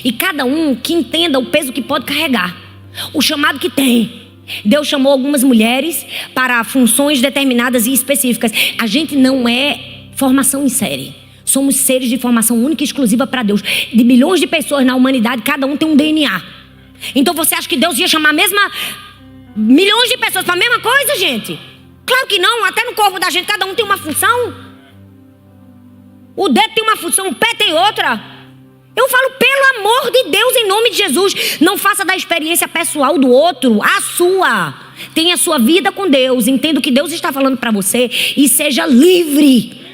E cada um que entenda o peso que pode carregar, o chamado que tem. Deus chamou algumas mulheres para funções determinadas e específicas. A gente não é formação em série. Somos seres de formação única e exclusiva para Deus. De milhões de pessoas na humanidade, cada um tem um DNA. Então você acha que Deus ia chamar milhões de pessoas para a mesma coisa, gente? Claro que não. Até no corpo da gente, cada um tem uma função. O dedo tem uma função, o pé tem outra. Eu falo, pelo amor de Deus, em nome de Jesus, não faça da experiência pessoal do outro a sua. Tenha a sua vida com Deus. Entenda o que Deus está falando para você e seja livre.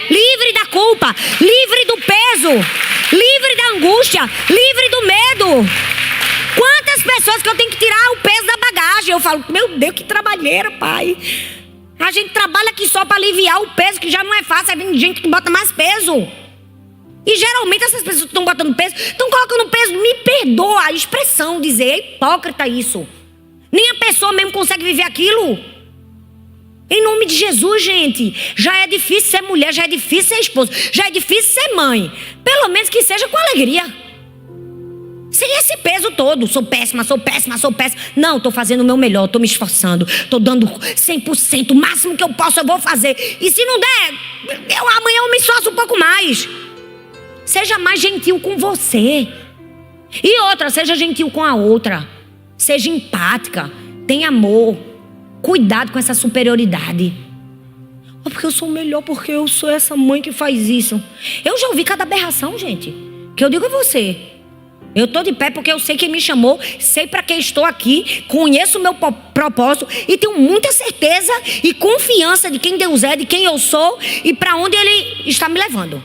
Livre da culpa, livre do peso, livre da angústia, livre do medo. Quantas pessoas que eu tenho que tirar o peso da bagagem? Eu falo: meu Deus, que trabalheira, pai. A gente trabalha aqui só para aliviar o peso, que já não é fácil. Aí vem gente que bota mais peso. E geralmente essas pessoas que estão botando peso, estão colocando peso. Me perdoa a expressão, dizer, é hipócrita isso. Nem a pessoa mesmo consegue viver aquilo. Em nome de Jesus, gente. Já é difícil ser mulher, já é difícil ser esposa, já é difícil ser mãe. Pelo menos que seja com alegria. Sem esse peso todo: sou péssima, sou péssima, sou péssima. Não, estou fazendo o meu melhor, estou me esforçando, estou dando 100%, o máximo que eu posso eu vou fazer. E se não der, amanhã eu me esforço um pouco mais. Seja mais gentil com você. E outra, seja gentil com a outra. Seja empática, tenha amor. Cuidado com essa superioridade. Porque eu sou melhor, porque eu sou essa mãe que faz isso. Eu já ouvi cada aberração, gente, que eu digo a você. Eu estou de pé porque eu sei quem me chamou, sei para quem estou aqui, conheço o meu propósito e tenho muita certeza e confiança de quem Deus é, de quem eu sou e para onde Ele está me levando.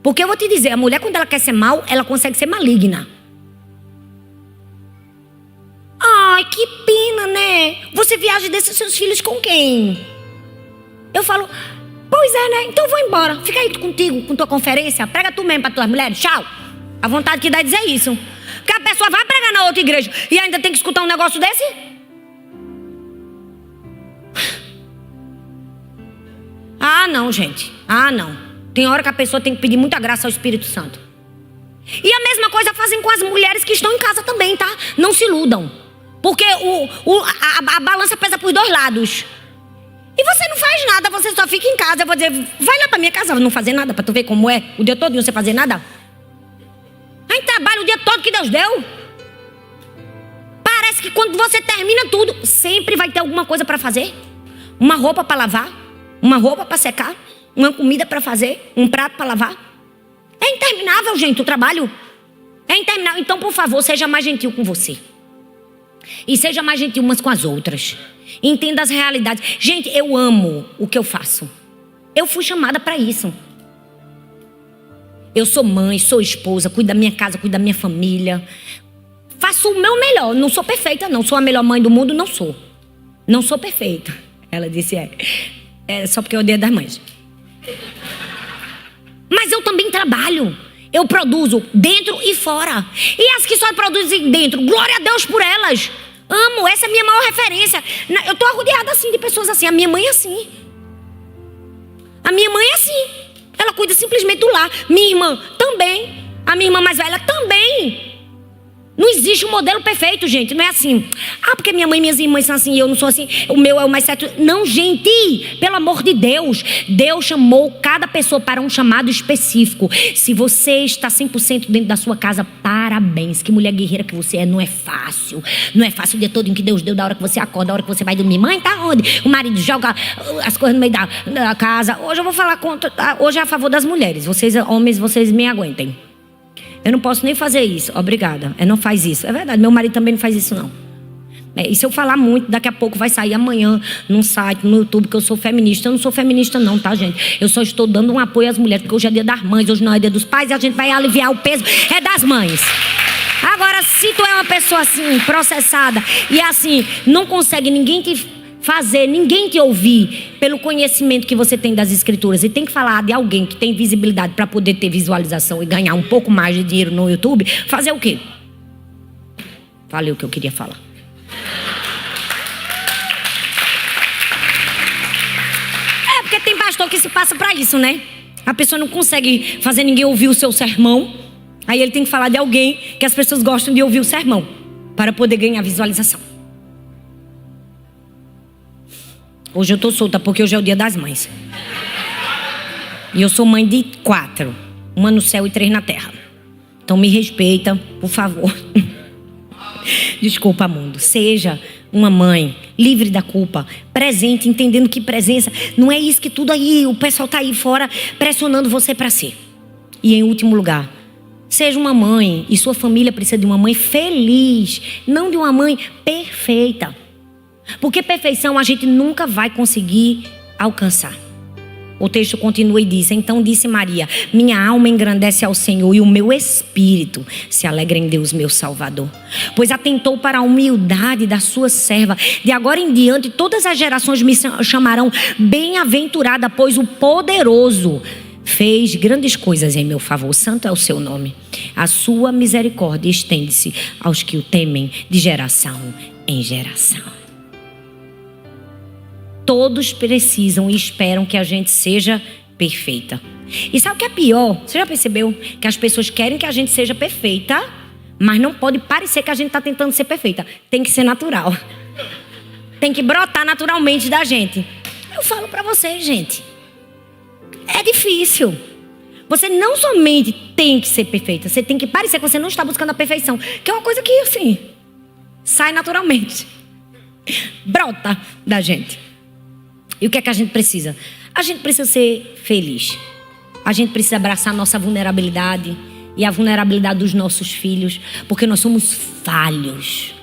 Porque eu vou te dizer, a mulher, quando ela quer ser mal, ela consegue ser maligna. Ai, que pena, né? Você viaja desses seus filhos com quem? Eu falo: pois é, né? Então eu vou embora. Fica aí contigo, com tua conferência. Prega tu mesmo para tuas mulheres. Tchau. A vontade que dá é dizer isso. Porque a pessoa vai pregar na outra igreja e ainda tem que escutar um negócio desse? Ah, não, gente. Ah, não. Tem hora que a pessoa tem que pedir muita graça ao Espírito Santo. E a mesma coisa fazem com as mulheres que estão em casa também, tá? Não se iludam. Porque a balança pesa por dois lados. E você não faz nada, você só fica em casa. Eu vou dizer: vai lá pra minha casa não fazer nada, pra tu ver como é o dia todo e você fazer nada. A gente trabalha o dia todo que Deus deu. Parece que quando você termina tudo, sempre vai ter alguma coisa para fazer. Uma roupa para lavar, uma roupa para secar, uma comida para fazer, um prato para lavar. É interminável, gente, o trabalho. É interminável. Então, por favor, seja mais gentil com você. E seja mais gentil umas com as outras. Entenda as realidades. Gente, eu amo o que eu faço. Eu fui chamada para isso. Eu sou mãe, sou esposa, cuido da minha casa, cuido da minha família. Faço o meu melhor. Não sou perfeita, não. Sou a melhor mãe do mundo, não sou. Não sou perfeita. Ela disse, é só porque é o Dia das Mães. Mas eu também trabalho. Eu produzo dentro e fora. E as que só produzem dentro, glória a Deus por elas. Amo, essa é a minha maior referência. Eu tô arrodeada assim de pessoas assim. A minha mãe é assim. A minha mãe é assim. Ela cuida simplesmente do lar. Minha irmã também. A minha irmã mais velha também. Não existe um modelo perfeito, gente. Não é assim. Porque minha mãe e minhas irmãs são assim e eu não sou assim. O meu é o mais certo. Não, gente. Pelo amor de Deus. Deus chamou cada pessoa para um chamado específico. Se você está 100% dentro da sua casa, parabéns. Que mulher guerreira que você é. Não é fácil. Não é fácil o dia todo em que Deus deu. Da hora que você acorda, da hora que você vai dormir. Mãe, tá onde? O marido joga as coisas no meio da casa. Hoje eu vou falar contra... Hoje é a favor das mulheres. Vocês, homens, vocês me aguentem. Eu não posso nem fazer isso. Obrigada. Não faz isso. É verdade. Meu marido também não faz isso, não. E se eu falar muito, daqui a pouco vai sair amanhã num site, no YouTube, que eu sou feminista. Eu não sou feminista, não, tá, gente? Eu só estou dando um apoio às mulheres, porque hoje é dia das mães, hoje não é dia dos pais, e a gente vai aliviar o peso. É das mães. Agora, se tu é uma pessoa assim, processada, e assim, não consegue ninguém te fazer, ninguém te ouvir pelo conhecimento que você tem das escrituras, e tem que falar de alguém que tem visibilidade para poder ter visualização e ganhar um pouco mais de dinheiro no YouTube, fazer o quê? Falei o que eu queria falar. Porque tem pastor que se passa para isso, né? A pessoa não consegue fazer ninguém ouvir o seu sermão, aí ele tem que falar de alguém que as pessoas gostam de ouvir o sermão para poder ganhar visualização. Hoje eu tô solta porque hoje é o Dia das Mães. E eu sou mãe de 4. 1 no céu e 3 na terra. Então me respeita, por favor. Desculpa, mundo. Seja uma mãe livre da culpa, presente, entendendo que presença não é isso que tudo aí, o pessoal tá aí fora pressionando você para ser. E em último lugar, seja uma mãe, e sua família precisa de uma mãe feliz, não de uma mãe perfeita. Porque perfeição a gente nunca vai conseguir alcançar. O texto continua e diz: então disse Maria, minha alma engrandece ao Senhor e o meu espírito se alegra em Deus meu Salvador. Pois atentou para a humildade da sua serva. De agora em diante todas as gerações me chamarão bem-aventurada, pois o poderoso fez grandes coisas em meu favor. Santo é o seu nome. A sua misericórdia estende-se aos que o temem de geração em geração. Todos precisam e esperam que a gente seja perfeita. E sabe o que é pior? Você já percebeu que as pessoas querem que a gente seja perfeita, mas não pode parecer que a gente está tentando ser perfeita. Tem que ser natural. Tem que brotar naturalmente da gente. Eu falo para vocês, gente. É difícil. Você não somente tem que ser perfeita, você tem que parecer que você não está buscando a perfeição. Que é uma coisa que, assim, sai naturalmente. Brota da gente. E o que é que a gente precisa? A gente precisa ser feliz. A gente precisa abraçar a nossa vulnerabilidade e a vulnerabilidade dos nossos filhos, porque nós somos falhos.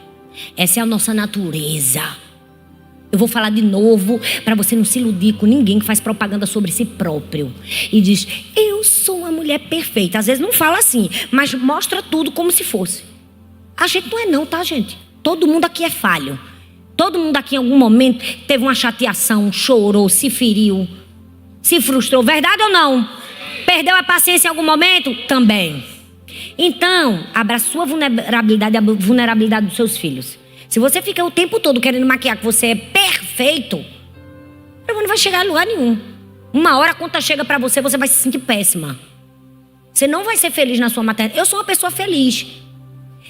Essa é a nossa natureza. Eu vou falar de novo para você não se iludir com ninguém que faz propaganda sobre si próprio e diz: eu sou uma mulher perfeita. Às vezes não fala assim, mas mostra tudo como se fosse. A gente não é não, tá, gente? Todo mundo aqui é falho. Todo mundo aqui em algum momento teve uma chateação, chorou, se feriu, se frustrou. Verdade ou não? Perdeu a paciência em algum momento? Também. Então, abra a sua vulnerabilidade e a vulnerabilidade dos seus filhos. Se você fica o tempo todo querendo maquiar que você é perfeito, você não vai chegar a lugar nenhum. Uma hora a conta chega pra você, você vai se sentir péssima. Você não vai ser feliz na sua maternidade. Eu sou uma pessoa feliz.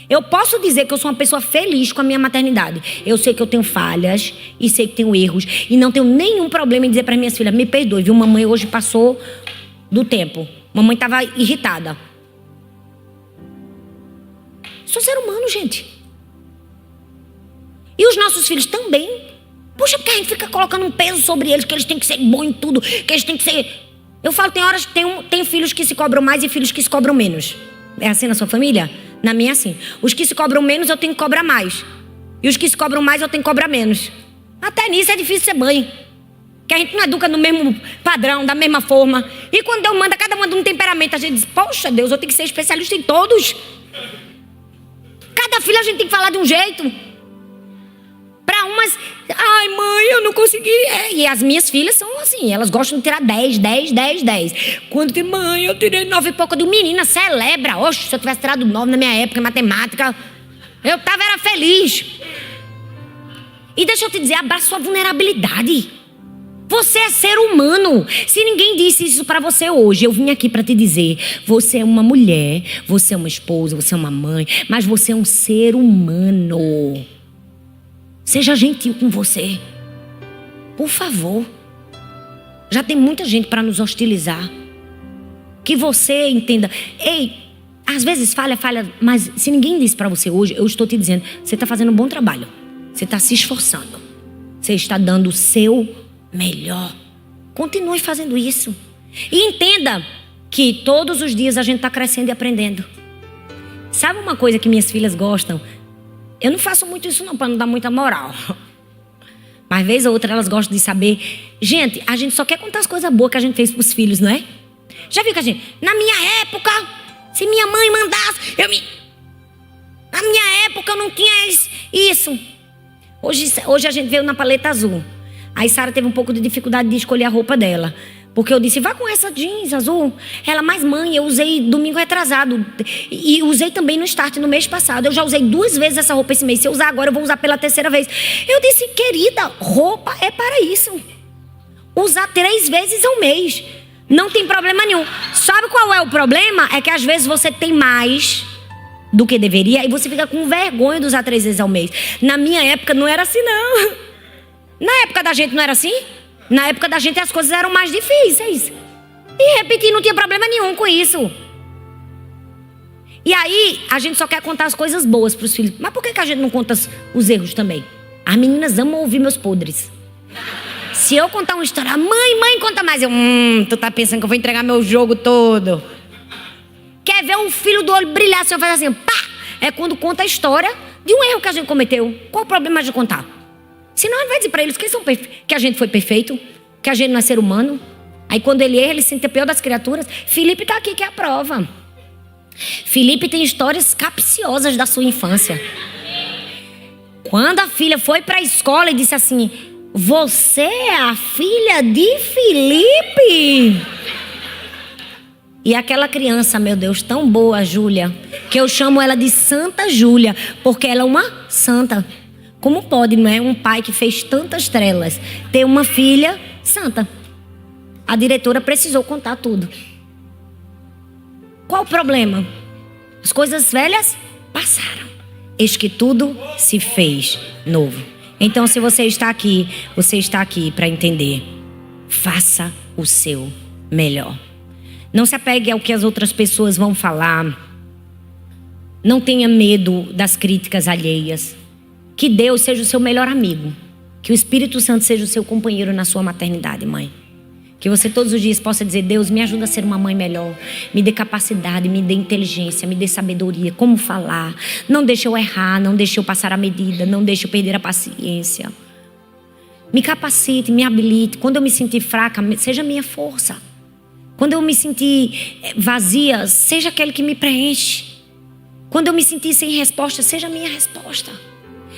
Eu posso dizer que eu sou uma pessoa feliz com a minha maternidade. Eu sei que eu tenho falhas e sei que tenho erros. E não tenho nenhum problema em dizer para minhas filhas: me perdoe, viu? Mamãe hoje passou do tempo. Mamãe estava irritada. Sou ser humano, gente. E os nossos filhos também. Puxa, porque a gente fica colocando um peso sobre eles, que eles têm que ser bons em tudo, que eles têm que ser... Eu falo, tem horas que tem filhos que se cobram mais e filhos que se cobram menos. É assim na sua família? Na minha, assim. Os que se cobram menos, eu tenho que cobrar mais. E os que se cobram mais, eu tenho que cobrar menos. Até nisso é difícil ser mãe. Que a gente não educa no mesmo padrão, da mesma forma. E quando Deus manda, cada uma de um temperamento, a gente diz, poxa Deus, eu tenho que ser especialista em todos. Cada filho a gente tem que falar de um jeito. Para umas, ai mãe, eu não consegui. E as minhas filhas são assim, elas gostam de tirar 10. Quando tem mãe, eu tirei 9 e pouco. Eu digo, menina, celebra. Oxe, se eu tivesse tirado 9 na minha época em matemática, eu era feliz. E deixa eu te dizer, abraça sua vulnerabilidade. Você é ser humano. Se ninguém disse isso pra você hoje, eu vim aqui pra te dizer, você é uma mulher, você é uma esposa, você é uma mãe, mas você é um ser humano. Seja gentil com você. Por favor. Já tem muita gente pra nos hostilizar. Que você entenda. Ei, às vezes falha, mas se ninguém disse pra você hoje, eu estou te dizendo, você tá fazendo um bom trabalho. Você está se esforçando. Você está dando o seu melhor. Continue fazendo isso. E entenda que todos os dias a gente está crescendo e aprendendo. Sabe uma coisa que minhas filhas gostam? Eu não faço muito isso não, para não dar muita moral. Mas vez ou outra elas gostam de saber. Gente, a gente só quer contar as coisas boas que a gente fez para os filhos, não é? Já viu que a gente... Na minha época, se minha mãe mandasse... Na minha época eu não tinha isso. Hoje a gente veio na paleta azul. Aí Sara teve um pouco de dificuldade de escolher a roupa dela. Porque eu disse, vá com essa jeans azul. Ela, mas mãe, eu usei domingo retrasado. E usei também no Start no mês passado. Eu já usei 2 vezes essa roupa esse mês. Se eu usar agora, eu vou usar pela 3ª vez. Eu disse, querida, roupa é para isso. Usar 3 vezes ao mês. Não tem problema nenhum. Sabe qual é o problema? É que às vezes você tem mais do que deveria e você fica com vergonha de usar 3 vezes ao mês. Na minha época não era assim, não. Na época da gente não era assim? Na época da gente as coisas eram mais difíceis. E repetir, não tinha problema nenhum com isso. E aí, a gente só quer contar as coisas boas para os filhos. Mas por que a gente não conta os erros também? As meninas amam ouvir meus podres. Se eu contar uma história, mãe, conta mais. Eu, tu tá pensando que eu vou entregar meu jogo todo? Quer ver um filho do olho brilhar se eu fazer assim, pá! É quando conta a história de um erro que a gente cometeu. Qual o problema de contar? Senão ele vai dizer pra eles que a gente foi perfeito, que a gente não é ser humano. Aí quando ele erra, ele se sente a pior das criaturas. Felipe tá aqui que é a prova. Felipe tem histórias capciosas da sua infância. Quando a filha foi pra escola e disse assim, você é a filha de Felipe? E aquela criança, meu Deus, tão boa, Júlia, que eu chamo ela de Santa Júlia, porque ela é uma santa. Como pode, não é? Um pai que fez tantas trelas ter uma filha santa? A diretora precisou contar tudo. Qual o problema? As coisas velhas passaram. Eis que tudo se fez novo. Então, se você está aqui para entender. Faça o seu melhor. Não se apegue ao que as outras pessoas vão falar. Não tenha medo das críticas alheias. Que Deus seja o seu melhor amigo. Que o Espírito Santo seja o seu companheiro na sua maternidade, mãe. Que você todos os dias possa dizer, Deus, me ajuda a ser uma mãe melhor. Me dê capacidade, me dê inteligência, me dê sabedoria. Como falar. Não deixe eu errar, não deixe eu passar a medida. Não deixe eu perder a paciência. Me capacite, me habilite. Quando eu me sentir fraca, seja minha força. Quando eu me sentir vazia, seja aquele que me preenche. Quando eu me sentir sem resposta, seja a minha resposta.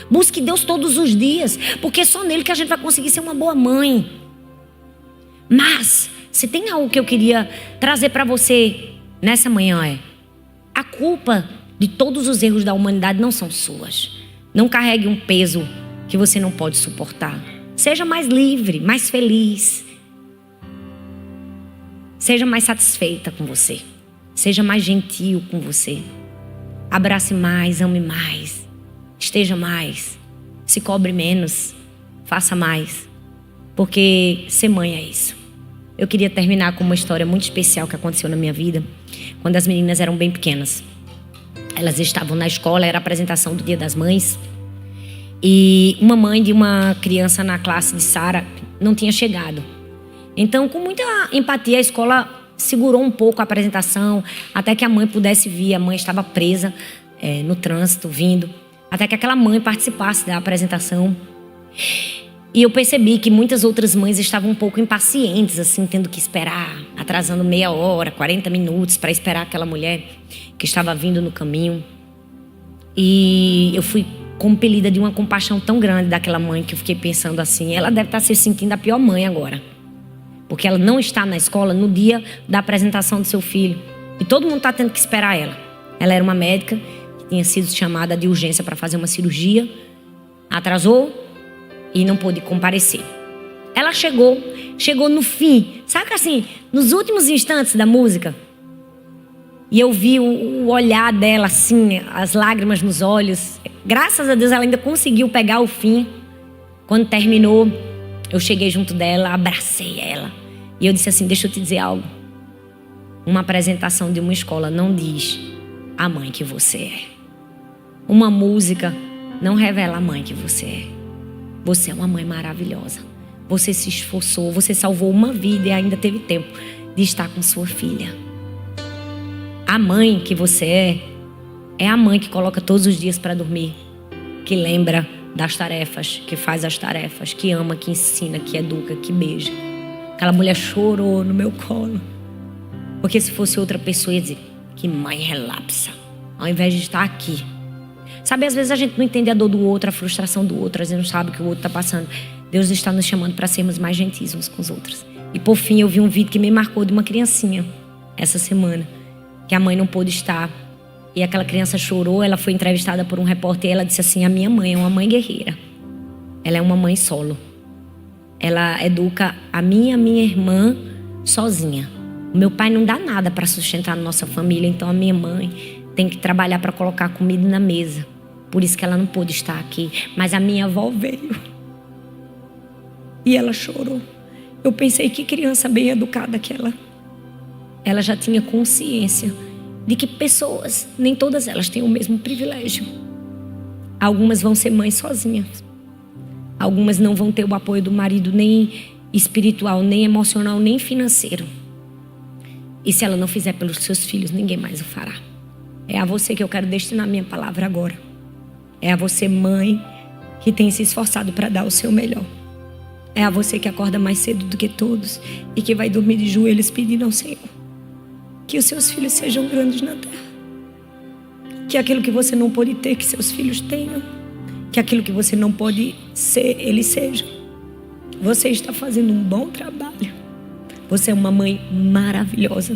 Busque Deus todos os dias, porque é só nele que a gente vai conseguir ser uma boa mãe. Mas, se tem algo que eu queria trazer para você nessa manhã a culpa de todos os erros da humanidade não são suas. Não carregue um peso que você não pode suportar. Seja mais livre, mais feliz. Seja mais satisfeita com você. Seja mais gentil com você. Abrace mais, ame mais. Esteja mais. Se cobre menos. Faça mais. Porque ser mãe é isso. Eu queria terminar com uma história muito especial que aconteceu na minha vida. Quando as meninas eram bem pequenas. Elas estavam na escola, era a apresentação do Dia das Mães. E uma mãe de uma criança na classe de Sara não tinha chegado. Então, com muita empatia, a escola segurou um pouco a apresentação até que a mãe pudesse vir. A mãe estava presa no trânsito, vindo. até que aquela mãe participasse da apresentação. E eu percebi que muitas outras mães estavam um pouco impacientes, assim, tendo que esperar, atrasando meia hora, 40 minutos para esperar aquela mulher que estava vindo no caminho. E eu fui compelida de uma compaixão tão grande daquela mãe que eu fiquei pensando assim, ela deve estar se sentindo a pior mãe agora. Porque ela não está na escola no dia da apresentação do seu filho. E todo mundo está tendo que esperar ela. Ela era uma médica que tinha sido chamada de urgência para fazer uma cirurgia. Atrasou e não pôde comparecer. Ela chegou no fim. Sabe assim, nos últimos instantes da música. E eu vi o olhar dela assim, as lágrimas nos olhos. Graças a Deus ela ainda conseguiu pegar o fim. Quando terminou, eu cheguei junto dela, abracei ela. E eu disse assim, deixa eu te dizer algo. Uma apresentação de uma escola não diz a mãe que você é. Uma música não revela a mãe que você é. Você é uma mãe maravilhosa. Você se esforçou, você salvou uma vida e ainda teve tempo de estar com sua filha. A mãe que você é a mãe que coloca todos os dias para dormir, que lembra das tarefas, que faz as tarefas, que ama, que ensina, que educa, que beija. Aquela mulher chorou no meu colo. Porque se fosse outra pessoa ia dizer, que mãe relapsa, ao invés de estar aqui. Sabe, às vezes a gente não entende a dor do outro, a frustração do outro, a gente não sabe o que o outro está passando. Deus está nos chamando para sermos mais gentis uns com os outros. E por fim eu vi um vídeo que me marcou de uma criancinha essa semana, que a mãe não pôde estar. E aquela criança chorou, ela foi entrevistada por um repórter e ela disse assim, a minha mãe é uma mãe guerreira. Ela é uma mãe solo. Ela educa a minha irmã sozinha. O meu pai não dá nada para sustentar a nossa família, então a minha mãe tem que trabalhar para colocar comida na mesa. Por isso que ela não pôde estar aqui. Mas a minha avó veio. E ela chorou. Eu pensei, que criança bem educada aquela. Ela já tinha consciência de que pessoas, nem todas elas têm o mesmo privilégio. Algumas vão ser mães sozinhas. Algumas não vão ter o apoio do marido, nem espiritual, nem emocional, nem financeiro. E se ela não fizer pelos seus filhos, ninguém mais o fará. É a você que eu quero destinar minha palavra agora. É a você, mãe, que tem se esforçado para dar o seu melhor. É a você que acorda mais cedo do que todos e que vai dormir de joelhos pedindo ao Senhor que os seus filhos sejam grandes na terra. Que aquilo que você não pode ter, que seus filhos tenham. Que aquilo que você não pode ser, eles sejam. Você está fazendo um bom trabalho. Você é uma mãe maravilhosa.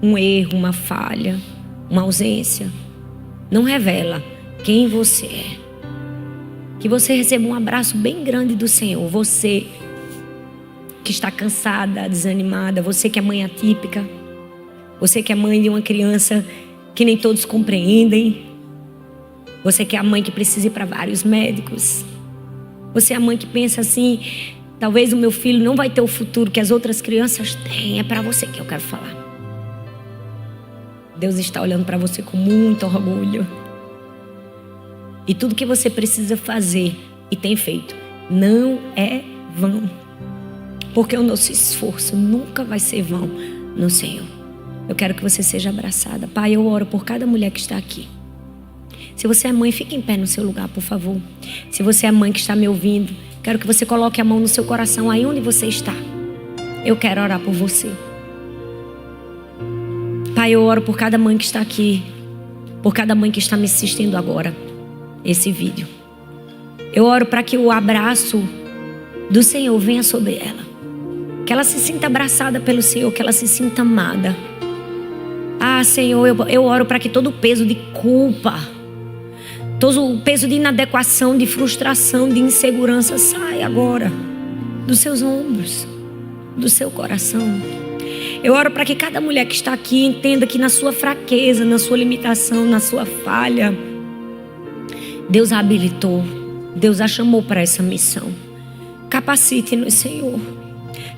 Um erro, uma falha, uma ausência não revela quem você é. Que você receba um abraço bem grande do Senhor. Você que está cansada, desanimada, você que é mãe atípica, você que é mãe de uma criança que nem todos compreendem, você que é a mãe que precisa ir para vários médicos, você é a mãe que pensa assim, talvez o meu filho não vai ter o futuro que as outras crianças têm. É para você que eu quero falar. Deus está olhando para você com muito orgulho. E tudo que você precisa fazer e tem feito não é vão. Porque o nosso esforço nunca vai ser vão no Senhor. Eu quero que você seja abraçada. Pai, eu oro por cada mulher que está aqui. Se você é mãe, fique em pé no seu lugar, por favor. Se você é mãe que está me ouvindo, quero que você coloque a mão no seu coração aí onde você está. Eu quero orar por você. Pai, eu oro por cada mãe que está aqui, por cada mãe que está me assistindo agora, esse vídeo. Eu oro para que o abraço do Senhor venha sobre ela. Que ela se sinta abraçada pelo Senhor, que ela se sinta amada. Ah, Senhor, eu oro para que todo o peso de culpa, todo o peso de inadequação, de frustração, de insegurança saia agora dos seus ombros, do seu coração. Eu oro para que cada mulher que está aqui entenda que na sua fraqueza, na sua limitação, na sua falha, Deus a habilitou, Deus a chamou para essa missão. Capacite-nos, Senhor.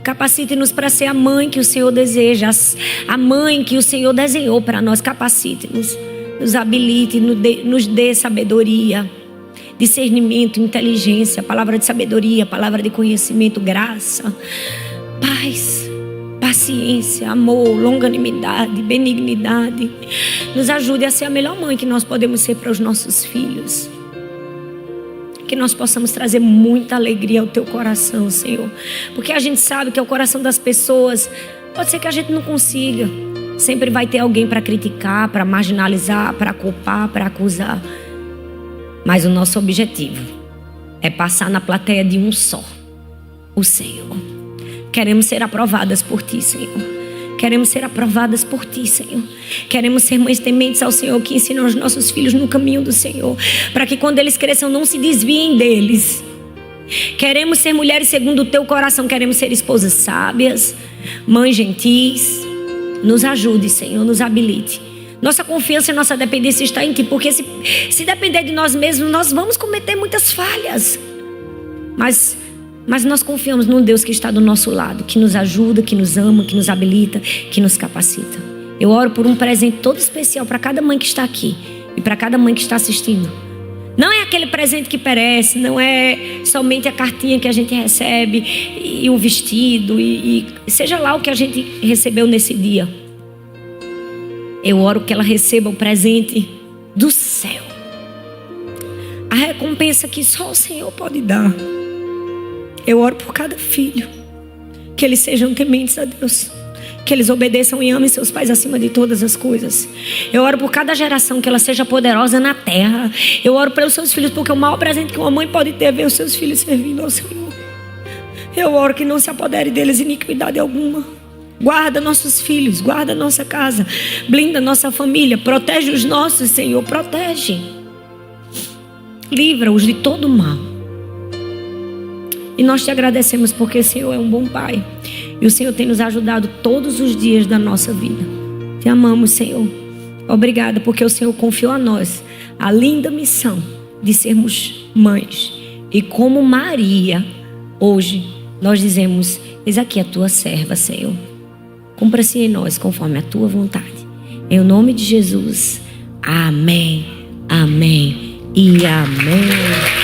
Capacite-nos para ser a mãe que o Senhor deseja, a mãe que o Senhor desenhou para nós. Capacite-nos, nos habilite, nos dê sabedoria, discernimento, inteligência, palavra de sabedoria, palavra de conhecimento, graça, paz, paciência, amor, longanimidade, benignidade. Nos ajude a ser a melhor mãe que nós podemos ser para os nossos filhos. que nós possamos trazer muita alegria ao teu coração, Senhor. Porque a gente sabe que é o coração das pessoas, pode ser que a gente não consiga. Sempre vai ter alguém para criticar, para marginalizar, para culpar, para acusar. Mas o nosso objetivo é passar na plateia de um só, o Senhor. Queremos ser aprovadas por Ti, Senhor. Queremos ser aprovadas por Ti, Senhor. Queremos ser mães tementes ao Senhor, que ensinam os nossos filhos no caminho do Senhor, para que quando eles cresçam não se desviem deles. Queremos ser mulheres segundo o Teu coração. Queremos ser esposas sábias, mães gentis. Nos ajude, Senhor, nos habilite. Nossa confiança e nossa dependência está em Ti, porque se depender de nós mesmos, nós vamos cometer muitas falhas. Mas nós confiamos num Deus que está do nosso lado, que nos ajuda, que nos ama, que nos habilita, que nos capacita. Eu oro por um presente todo especial para cada mãe que está aqui e para cada mãe que está assistindo. Não é aquele presente que perece, não é somente a cartinha que a gente recebe e o vestido e seja lá o que a gente recebeu nesse dia. Eu oro que ela receba o presente do céu. A recompensa que só o Senhor pode dar. Eu oro por cada filho, que eles sejam tementes a Deus, que eles obedeçam e amem seus pais acima de todas as coisas. Eu oro por cada geração, que ela seja poderosa na terra. Eu oro pelos seus filhos, porque o maior presente que uma mãe pode ter é ver os seus filhos servindo ao Senhor. Eu oro que não se apodere deles iniquidade alguma. Guarda nossos filhos, guarda nossa casa, blinda nossa família, protege os nossos, Senhor, protege. Livra-os de todo mal. E nós te agradecemos porque o Senhor é um bom Pai. E o Senhor tem nos ajudado todos os dias da nossa vida. Te amamos, Senhor. Obrigada porque o Senhor confiou a nós a linda missão de sermos mães. E como Maria, hoje nós dizemos: eis aqui a tua serva, Senhor. Cumpra-se em nós conforme a tua vontade. Em nome de Jesus. Amém, amém e amém.